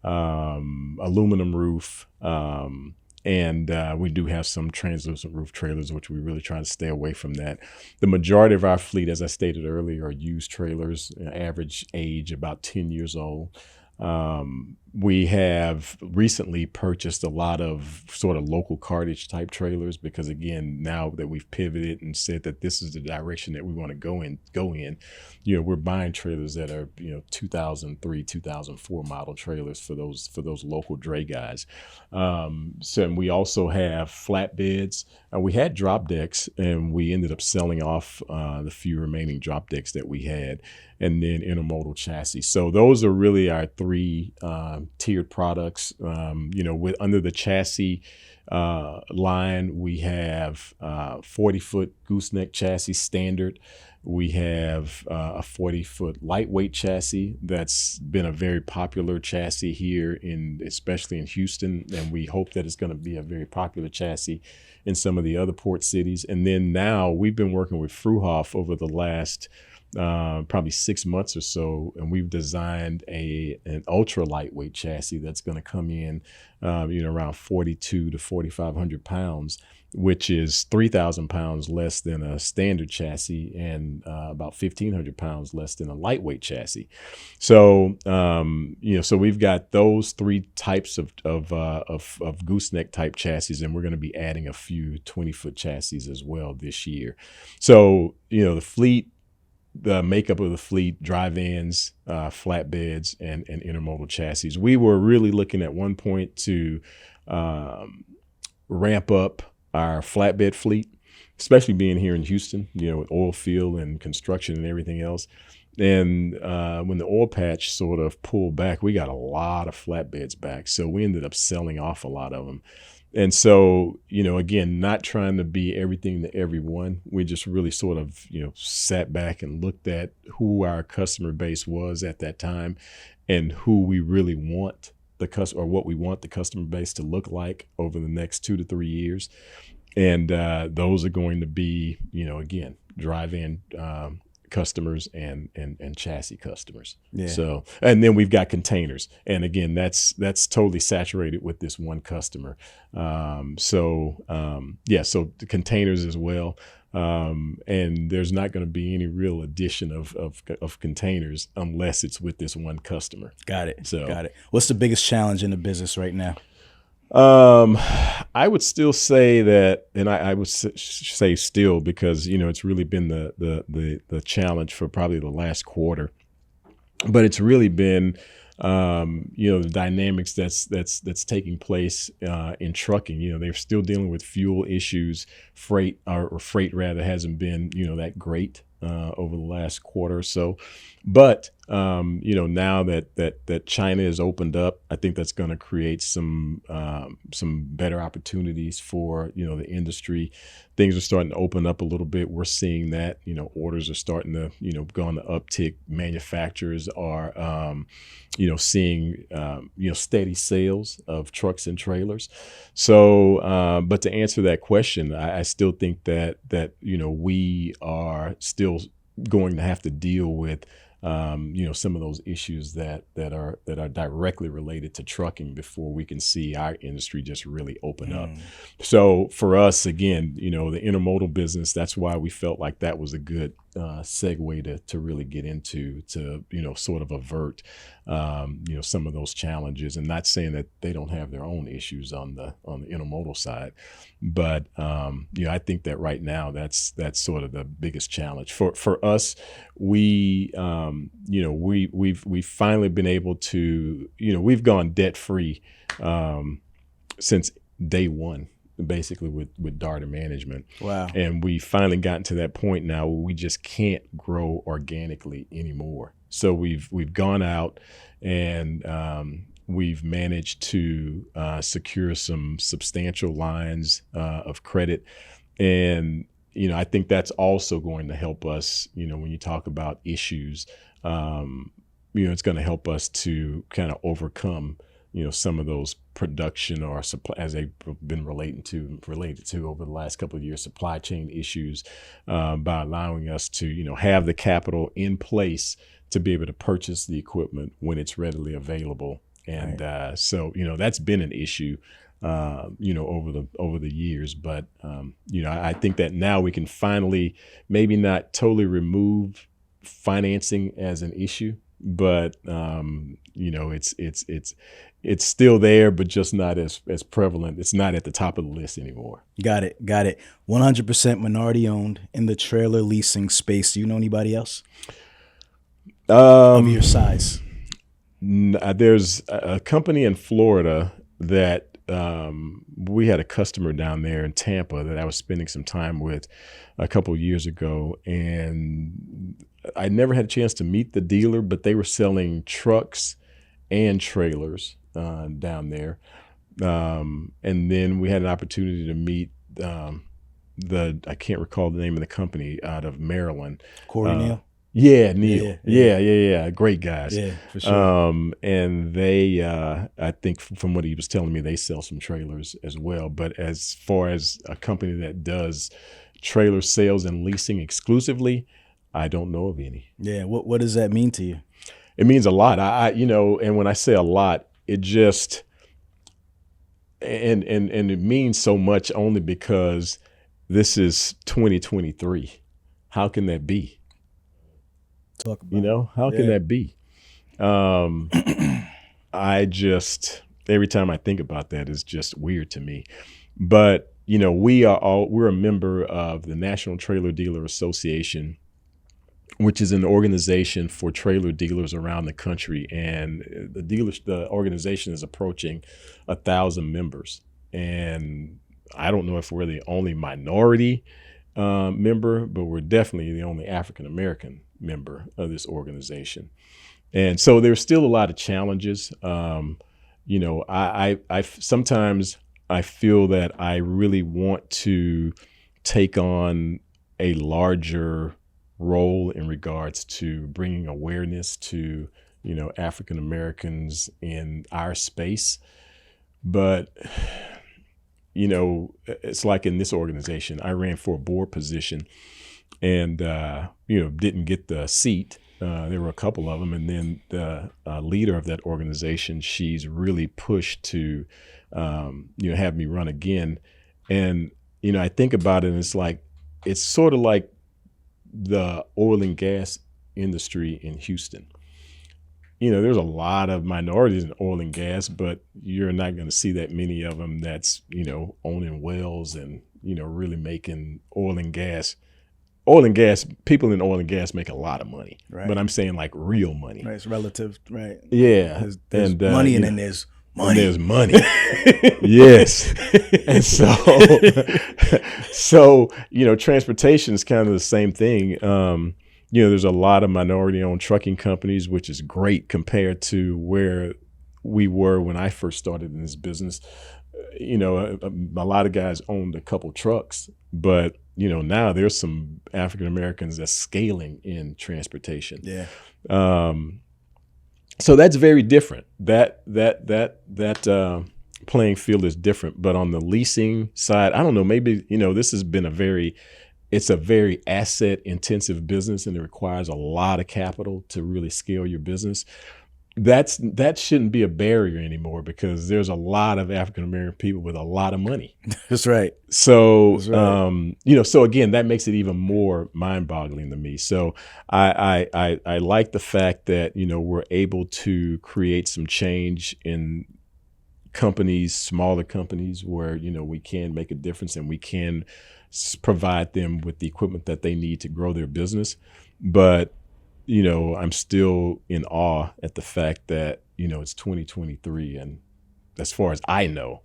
aluminum roof, And we do have some translucent roof trailers, which we really try to stay away from that. The majority of our fleet, as I stated earlier, are used trailers, average age about 10 years old. We have recently purchased a lot of sort of local cartage type trailers because, again, now that we've pivoted and said that this is the direction that we want to go in, we're buying trailers that are 2003, 2004 model trailers for those local dray guys. And we also have flatbeds. We had drop decks, and we ended up selling off the few remaining drop decks that we had, and then intermodal chassis. So those are really our three tiered products. With under the chassis line, we have 40-foot gooseneck chassis standard. We have a 40-foot lightweight chassis that's been a very popular chassis here, especially in Houston, and we hope that it's going to be a very popular chassis in some of the other port cities. And then now we've been working with Fruhoff over the last probably 6 months or so, and we've designed an ultra lightweight chassis that's going to come in around 4,200 to 4,500 pounds, which is 3,000 pounds less than a standard chassis and about 1,500 pounds less than a lightweight chassis. So so we've got those three types of gooseneck type chassis, and we're going to be adding a few 20-foot chassis as well this year. So the fleet. The makeup of the fleet, dry vans, flatbeds, and intermodal chassis. We were really looking at one point to ramp up our flatbed fleet, especially being here in Houston, with oil field and construction and everything else. And when the oil patch sort of pulled back, we got a lot of flatbeds back. So we ended up selling off a lot of them. And so, again, not trying to be everything to everyone. We just really sort of, sat back and looked at who our customer base was at that time and who we really want or what we want the customer base to look like over the next 2 to 3 years. And those are going to be, again, dry van customers and chassis customers. Yeah. So, and then we've got containers, and again, that's totally saturated with this one customer. So the containers as well. And there's not going to be any real addition of containers unless it's with this one customer. Got it. What's the biggest challenge in the business right now? I would still say that, and I would say still, because it's really been the challenge for probably the last quarter, but it's really been the dynamics that's taking place in trucking. They're still dealing with fuel issues. Freight rather hasn't been that great over the last quarter or so, but now that China has opened up, I think that's going to create some better opportunities for the industry. Things are starting to open up a little bit. We're seeing that orders are starting to go on the uptick. Manufacturers are seeing steady sales of trucks and trailers. So, but to answer that question, I still think that we are still going to have to deal with some of those issues that are directly related to trucking before we can see our industry just really open up. So for us, again, the intermodal business, that's why we felt like that was a good segue to really get into, to sort of avert some of those challenges. And not saying that they don't have their own issues on the intermodal side, but I think that right now that's sort of the biggest challenge for us. We've finally been able to, we've gone debt free since day one, basically with Darda Management. Wow. And we finally gotten to that point now where we just can't grow organically anymore. So we've gone out and we've managed to secure some substantial lines of credit. And I think that's also going to help us, when you talk about issues, it's going to help us to kind of overcome, some of those production or supply, as they've been related to over the last couple of years, supply chain issues, by allowing us to, have the capital in place to be able to purchase the equipment when it's readily available. And so, that's been an issue. over the years. But I think that now we can finally maybe not totally remove financing as an issue, but it's still there, but just not as prevalent. It's not at the top of the list anymore. Got it. 100% minority owned in the trailer leasing space. Do you know anybody else of your size? There's a company in Florida that we had a customer down there in Tampa that I was spending some time with a couple of years ago, and I never had a chance to meet the dealer, but they were selling trucks and trailers down there. And then we had an opportunity to meet I can't recall the name of the company out of Maryland. Corey Neal? Yeah, Neil. Yeah. Great guys. Yeah, for sure. And they, I think from what he was telling me, they sell some trailers as well. But as far as a company that does trailer sales and leasing exclusively, I don't know of any. Yeah. What does that mean to you? It means a lot. And when I say a lot, it just, and it means so much only because this is 2023. How can that be? Talk about How can that be? I just, every time I think about that, it's just weird to me. But, we're a member of the National Trailer Dealer Association, which is an organization for trailer dealers around the country. And the organization is approaching 1,000 members. And I don't know if we're the only minority member, but we're definitely the only African-American member of this organization. And so there's still a lot of challenges. I sometimes I feel that I really want to take on a larger role in regards to bringing awareness to, African Americans in our space. But, it's like in this organization, I ran for a board position and, didn't get the seat. There were a couple of them. And then the leader of that organization, she's really pushed to, have me run again. And, I think about it and it's sort of like the oil and gas industry in Houston. There's a lot of minorities in oil and gas, but you're not going to see that many of them that's, owning wells and, really making oil and gas. Oil and gas, people in oil and gas make a lot of money, right? But I'm saying like real money. Right, it's relative, right? Yeah. There's money and then there's money. And there's money. Yes. And so, transportation is kind of the same thing. There's a lot of minority-owned trucking companies, which is great compared to where we were when I first started in this business. A lot of guys owned a couple trucks, but now there's some African Americans that's scaling in transportation. Yeah. So that's very different. That playing field is different. But on the leasing side, I don't know, maybe, this has been it's a very asset intensive business and it requires a lot of capital to really scale your business. That shouldn't be a barrier anymore because there's a lot of African American people with a lot of money. That's right. So, so again, that makes it even more mind boggling to me. So I like the fact that, we're able to create some change in companies, smaller companies where, we can make a difference and we can provide them with the equipment that they need to grow their business. But, I'm still in awe at the fact that, it's 2023. And as far as I know,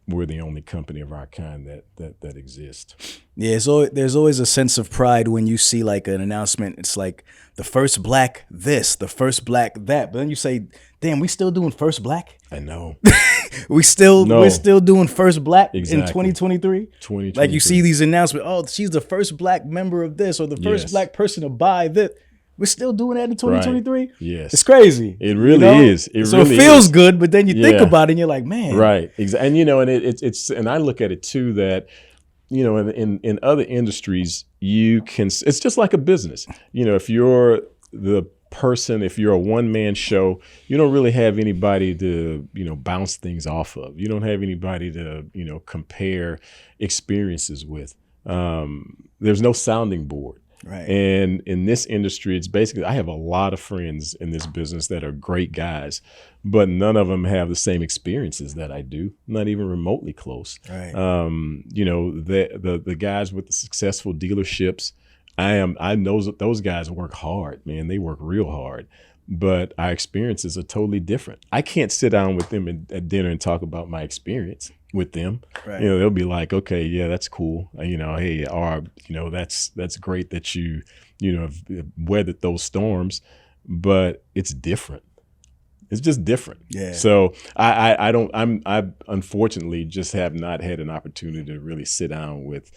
we're the only company of our kind that exists. Yeah, so there's always a sense of pride when you see like an announcement. It's like the first black this, the first black that. But then you say, damn, we still doing first black? I know. We're still doing first black in 2023? 2023. Like you see these announcements, oh, she's the first black member of this or the first black person to buy this. We're still doing that in 2023? Right. Yes. It's crazy. It really is. It feels good, but then you think about it and you're like, man. Right. And, and it's and I look at it too that, in other industries, it's just like a business. If you're the person, if you're a one-man show, you don't really have anybody to, bounce things off of. You don't have anybody to, compare experiences with. There's no sounding board. Right. And in this industry, it's basically, I have a lot of friends in this business that are great guys, but none of them have the same experiences that I do, not even remotely close. Right. The guys with the successful dealerships, I know those guys work hard, man. They work real hard, but our experiences are totally different. I can't sit down with them at dinner and talk about my experience with them. Right. They'll be like, okay, yeah, that's cool. Hey, that's great that you have weathered those storms, but it's different. It's just different. Yeah. So I unfortunately just have not had an opportunity to really sit down with,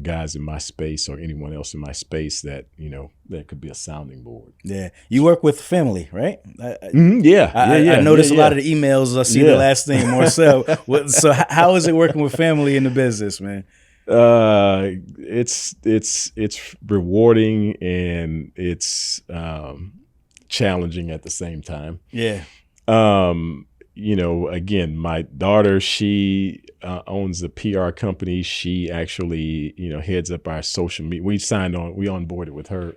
guys in my space or anyone else in my space that, that could be a sounding board. Yeah. You work with family, right? Yeah. I noticed a lot of the emails. I see the last name, Marcel. So how is it working with family in the business, man? It's rewarding and it's challenging at the same time. Yeah. Again, my daughter, she owns a PR company. She actually, heads up our social media. We onboarded with her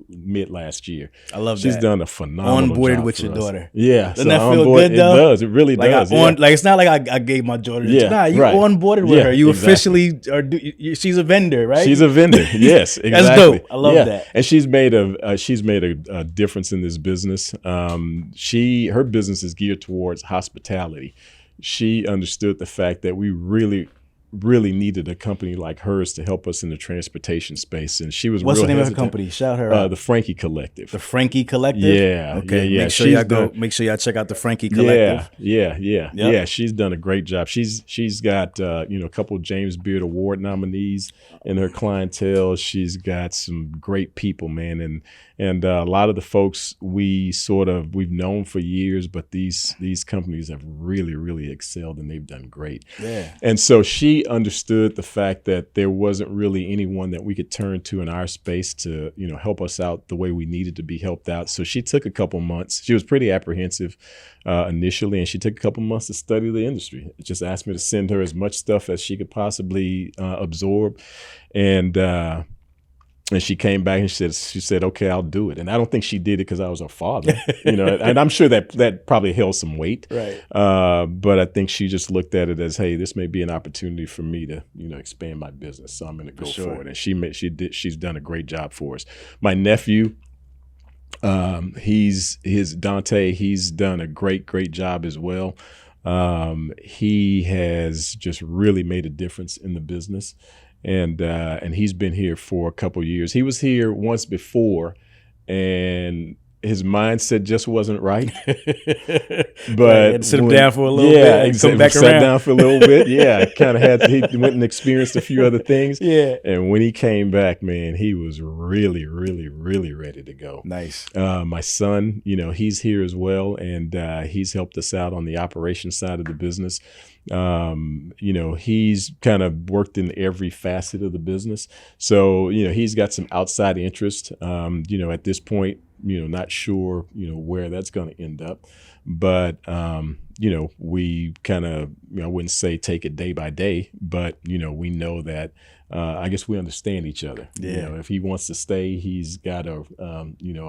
mid last year. I love She's that. done a phenomenal Onboarded job with for your us. daughter. Yeah. Doesn't that feel good, though? It does. It really does. It's not like I gave my daughter. Yeah, Nah, you right. onboarded with Yeah, her. You exactly. officially she's a vendor, right? She's a vendor. Yes, exactly. That's dope. I love that. And she's made a difference in this business. Her business is geared towards hospitality. She understood the fact that we really needed a company like hers to help us in the transportation space, and she was. What's real the name hesitant. of her company? Shout her out. The Frankie Collective. The Frankie Collective. Yeah. Okay. Yeah. Make sure y'all check out the Frankie Collective. Yeah. Yep. Yeah. She's done a great job. She's got a couple of James Beard Award nominees in her clientele. She's got some great people, man, and a lot of the folks we've known for years, but these companies have really excelled and they've done great. Yeah. And so she understood the fact that there wasn't really anyone that we could turn to in our space to, help us out the way we needed to be helped out. So she took a couple months. She was pretty apprehensive initially, and she took a couple months to study the industry. Just asked me to send her as much stuff as she could possibly absorb. And she came back and she said, okay, I'll do it. And I don't think she did it because I was her father, and I'm sure that probably held some weight. Right. But I think she just looked at it as, hey, this may be an opportunity for me to, expand my business. So I'm going to go for it. And she's done a great job for us. My nephew, he's done a great job as well. He has just really made a difference in the business. And he's been here for a couple of years. He was here once before, and his mindset just wasn't right. But sit him down for a little bit. Yeah, come back sat around. down for a little bit. Yeah, he went and experienced a few other things. Yeah. And when he came back, man, he was really ready to go. Nice. My son, he's here as well, and he's helped us out on the operations side of the business. He's kind of worked in every facet of the business. So, he's got some outside interest. At this point, not sure, where that's going to end up. But, we kind of, I wouldn't say take it day by day, but, we know that, I guess we understand each other. Yeah. If he wants to stay, he's got a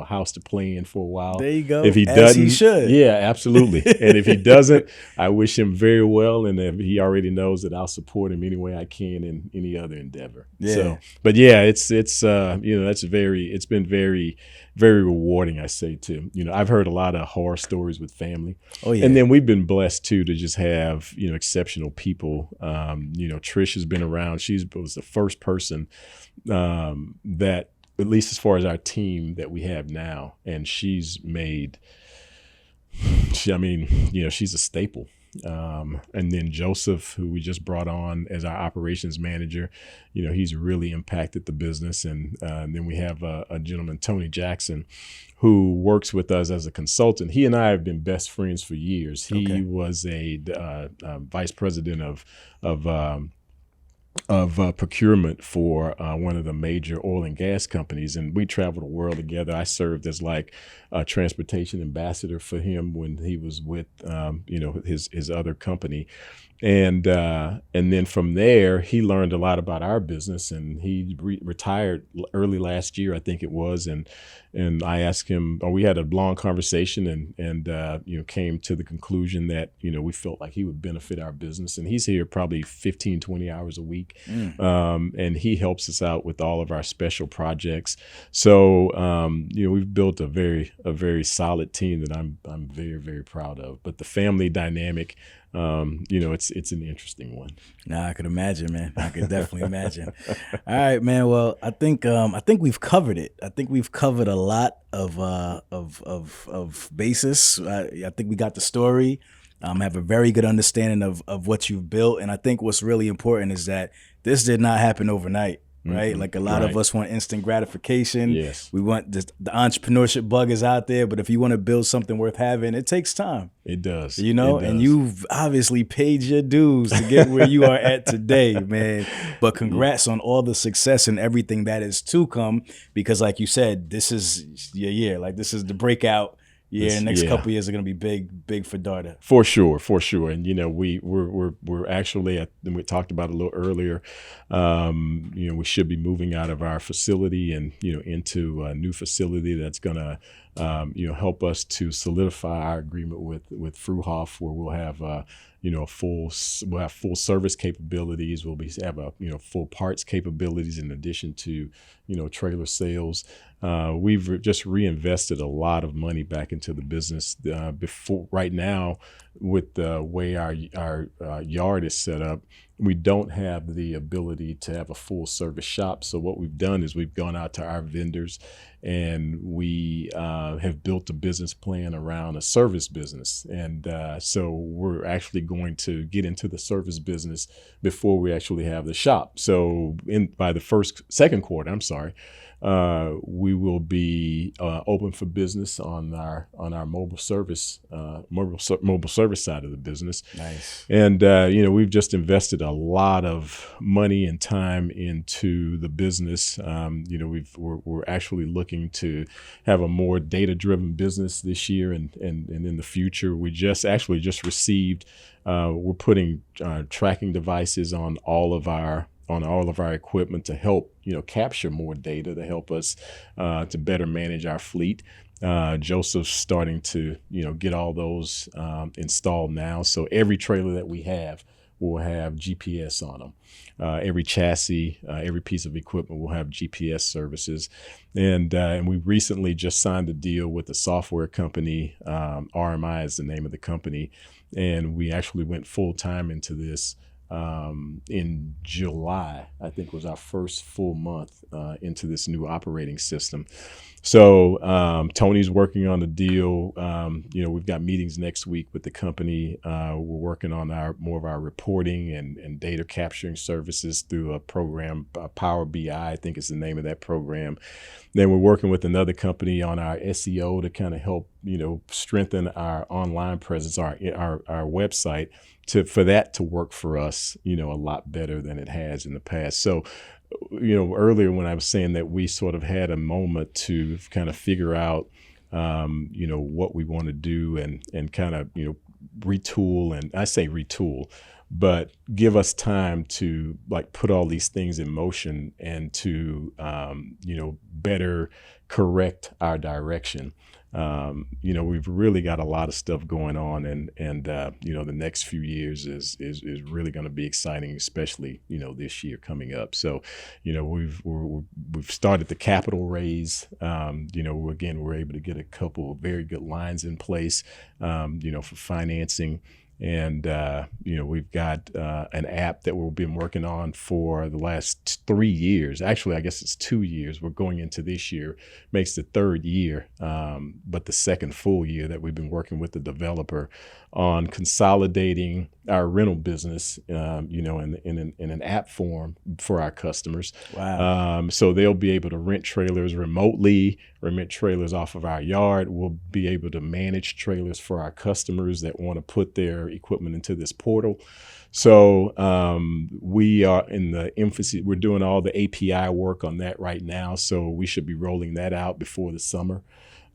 house to play in for a while. There you go. If he As doesn't, he should. Yeah, absolutely. And if he doesn't, I wish him very well. And if he already knows that I'll support him any way I can in any other endeavor. Yeah. So, but yeah, it's been very, very rewarding, I say too. I've heard a lot of horror stories with family. Oh yeah. And then we've been blessed too to just have, exceptional people. Trish has been around. She was the first person that, at least as far as our team that we have now, and she's a staple. And then Joseph, who we just brought on as our operations manager, he's really impacted the business. And then we have a gentleman, Tony Jackson, who works with us as a consultant. He and I have been best friends for years. He was a vice president of procurement for one of the major oil and gas companies, and we traveled the world together. I served as like a transportation ambassador for him when he was with his other company, and then from there he learned a lot about our business, and he retired early last year, I think it was, and I asked him, or we had a long conversation, and came to the conclusion that we felt like he would benefit our business, and he's here probably 15-20 hours a week. And he helps us out with all of our special projects. So we've built a very solid team that I'm very, very proud of. But the family dynamic, it's an interesting one. Nah, I could imagine, man. I could definitely imagine. All right, man. Well, I think we've covered it. I think we've covered a lot of basis. I think we got the story. Have a very good understanding of what you've built. And I think what's really important is that this did not happen overnight, right? Mm-hmm. Like a lot of us want instant gratification. Yes. We want the entrepreneurship bug is out there, but if you want to build something worth having, it takes time. It does. It does. And you've obviously paid your dues to get where you are at today, man. But congrats on all the success and everything that is to come, because like you said, this is your year. Like this is the breakout. Yeah, next couple of years are going to be big for Darda. For sure. And we're actually, we talked about it a little earlier. We should be moving out of our facility and into a new facility that's going to help us to solidify our agreement with Fruhoff, where we'll have we'll have full service capabilities. We'll have full parts capabilities in addition to trailer sales. We've just reinvested a lot of money back into the business. Right now, with the way our yard is set up, we don't have the ability to have a full service shop. So what we've done is we've gone out to our vendors and we have built a business plan around a service business. And so we're actually going to get into the service business before we actually have the shop. So by the second quarter, we will be open for business on our mobile service side of the business. Nice. And we've just invested a lot of money and time into the business. We're actually looking to have a more data-driven business this year and in the future. We just received. We're putting tracking devices on all of our equipment to help capture more data, to help us to better manage our fleet. Joseph's starting to get all those installed now. So every trailer that we have will have GPS on them. Every chassis, every piece of equipment will have GPS services. And we recently just signed a deal with a software company. RMI is the name of the company. And we actually went full time into this in July. I think was our first full month into this new operating system. So Tony's working on the deal. We've got meetings next week with the company. We're working on more of our reporting and data capturing services through a program, Power BI, I think is the name of that program. Then we're working with another company on our SEO to kind of help strengthen our online presence, our website, for that to work for us a lot better than it has in the past. So earlier when I was saying that we sort of had a moment to kind of figure out what we want to do and kind of retool, and I say retool, but give us time to put all these things in motion and to better correct our direction. We've really got a lot of stuff going on, and the next few years is really going to be exciting, especially this year coming up. So we've started the capital raise. We're able to get a couple of very good lines in place, for financing. And, we've got an app that we've been working on for the last 3 years. Actually, I guess it's 2 years. We're going into this year, makes the third year, but the second full year that we've been working with the developer on consolidating our rental business, in an app form for our customers. Wow. So they'll be able to rent trailers remotely, rent trailers off of our yard. We'll be able to manage trailers for our customers that want to put their equipment into this portal. So we are in the infancy. We're doing all the API work on that right now. So we should be rolling that out before the summer.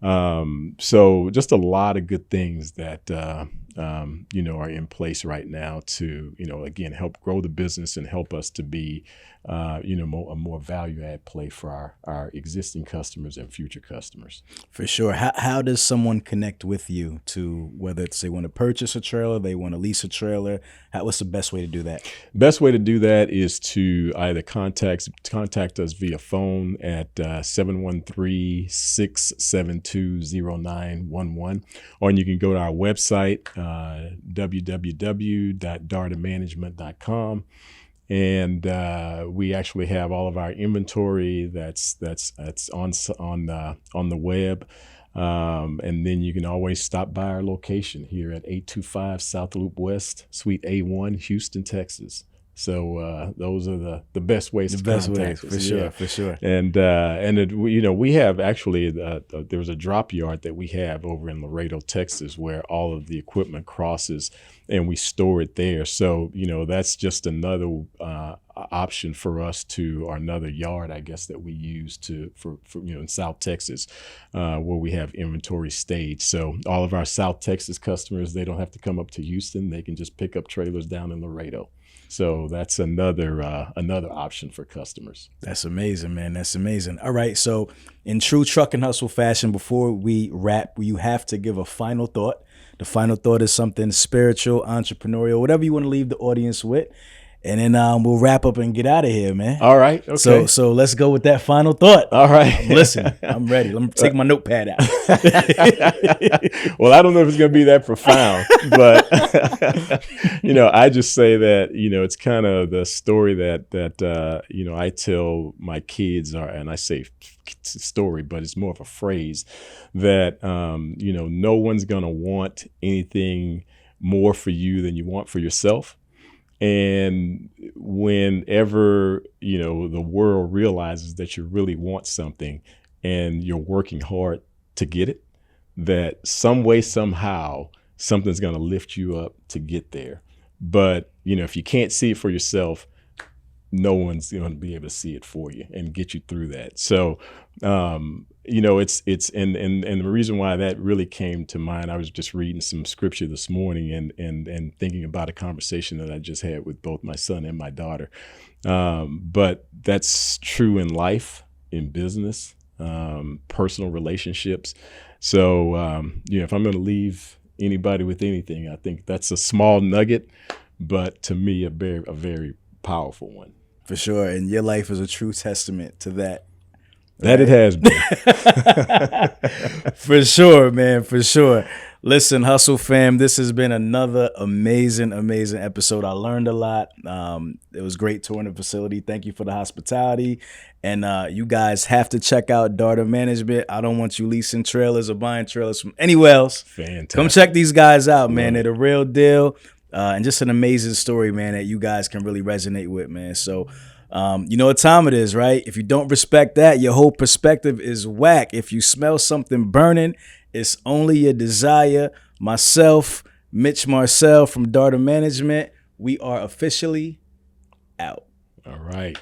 So just a lot of good things that, are in place right now to, again, help grow the business and help us to be, a more value add play for our existing customers and future customers. For sure. How does someone connect with you to, whether it's they want to purchase a trailer, they want to lease a trailer? What's the best way to do that? Best way to do that is to either contact us via phone at 713-672-0911, or you can go to our website, www.dardamanagement.com. And we actually have all of our inventory that's on the web. And then you can always stop by our location here at 825 South Loop West, Suite A1, Houston, Texas. So those are the best ways to contact us. For sure, for sure. And we have actually there's a drop yard that we have over in Laredo, Texas, where all of the equipment crosses, and we store it there. So that's just another option for us or another yard, I guess, that we use for in South Texas, where we have inventory staged. So all of our South Texas customers, they don't have to come up to Houston; they can just pick up trailers down in Laredo. So that's another option for customers. That's amazing, man. That's amazing. All right. So in true truck and hustle fashion, before we wrap, you have to give a final thought. The final thought is something spiritual, entrepreneurial, whatever you want to leave the audience with. And then we'll wrap up and get out of here, man. All right. Okay. So let's go with that final thought. All right. Listen, I'm ready. Let me take my notepad out. Well, I don't know if it's going to be that profound, but I just say that it's kind of the story that I tell my kids, and I say story, but it's more of a phrase that no one's going to want anything more for you than you want for yourself. And whenever, the world realizes that you really want something and you're working hard to get it, that some way, somehow, something's going to lift you up to get there. But, if you can't see it for yourself, no one's going to be able to see it for you and get you through that. So, it's and the reason why that really came to mind, I was just reading some scripture this morning and thinking about a conversation that I just had with both my son and my daughter. But that's true in life, in business, personal relationships. So, if I'm going to leave anybody with anything, I think that's a small nugget, but to me, a very powerful one. For sure. And your life is a true testament to that. That it has been. For sure, man. For sure. Listen, Hustle fam, this has been another amazing episode. I learned a lot. It was great touring the facility. Thank you for the hospitality. And you guys have to check out Darda Management. I don't want you leasing trailers or buying trailers from anywhere else. Fantastic. Come check these guys out, man. They're the real deal. And just an amazing story, man, that you guys can really resonate with, man. So, you know what time it is, right? If you don't respect that, your whole perspective is whack. If you smell something burning, it's only your desire. Myself, Mitch Marcel from Darda Management, we are officially out. All right.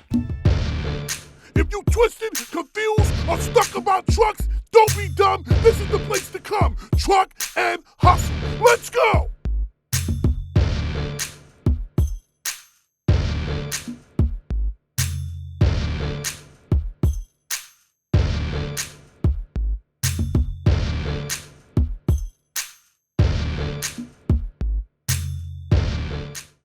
If you twisted, confused, or stuck about trucks, don't be dumb. This is the place to come. Truck and hustle. Let's go.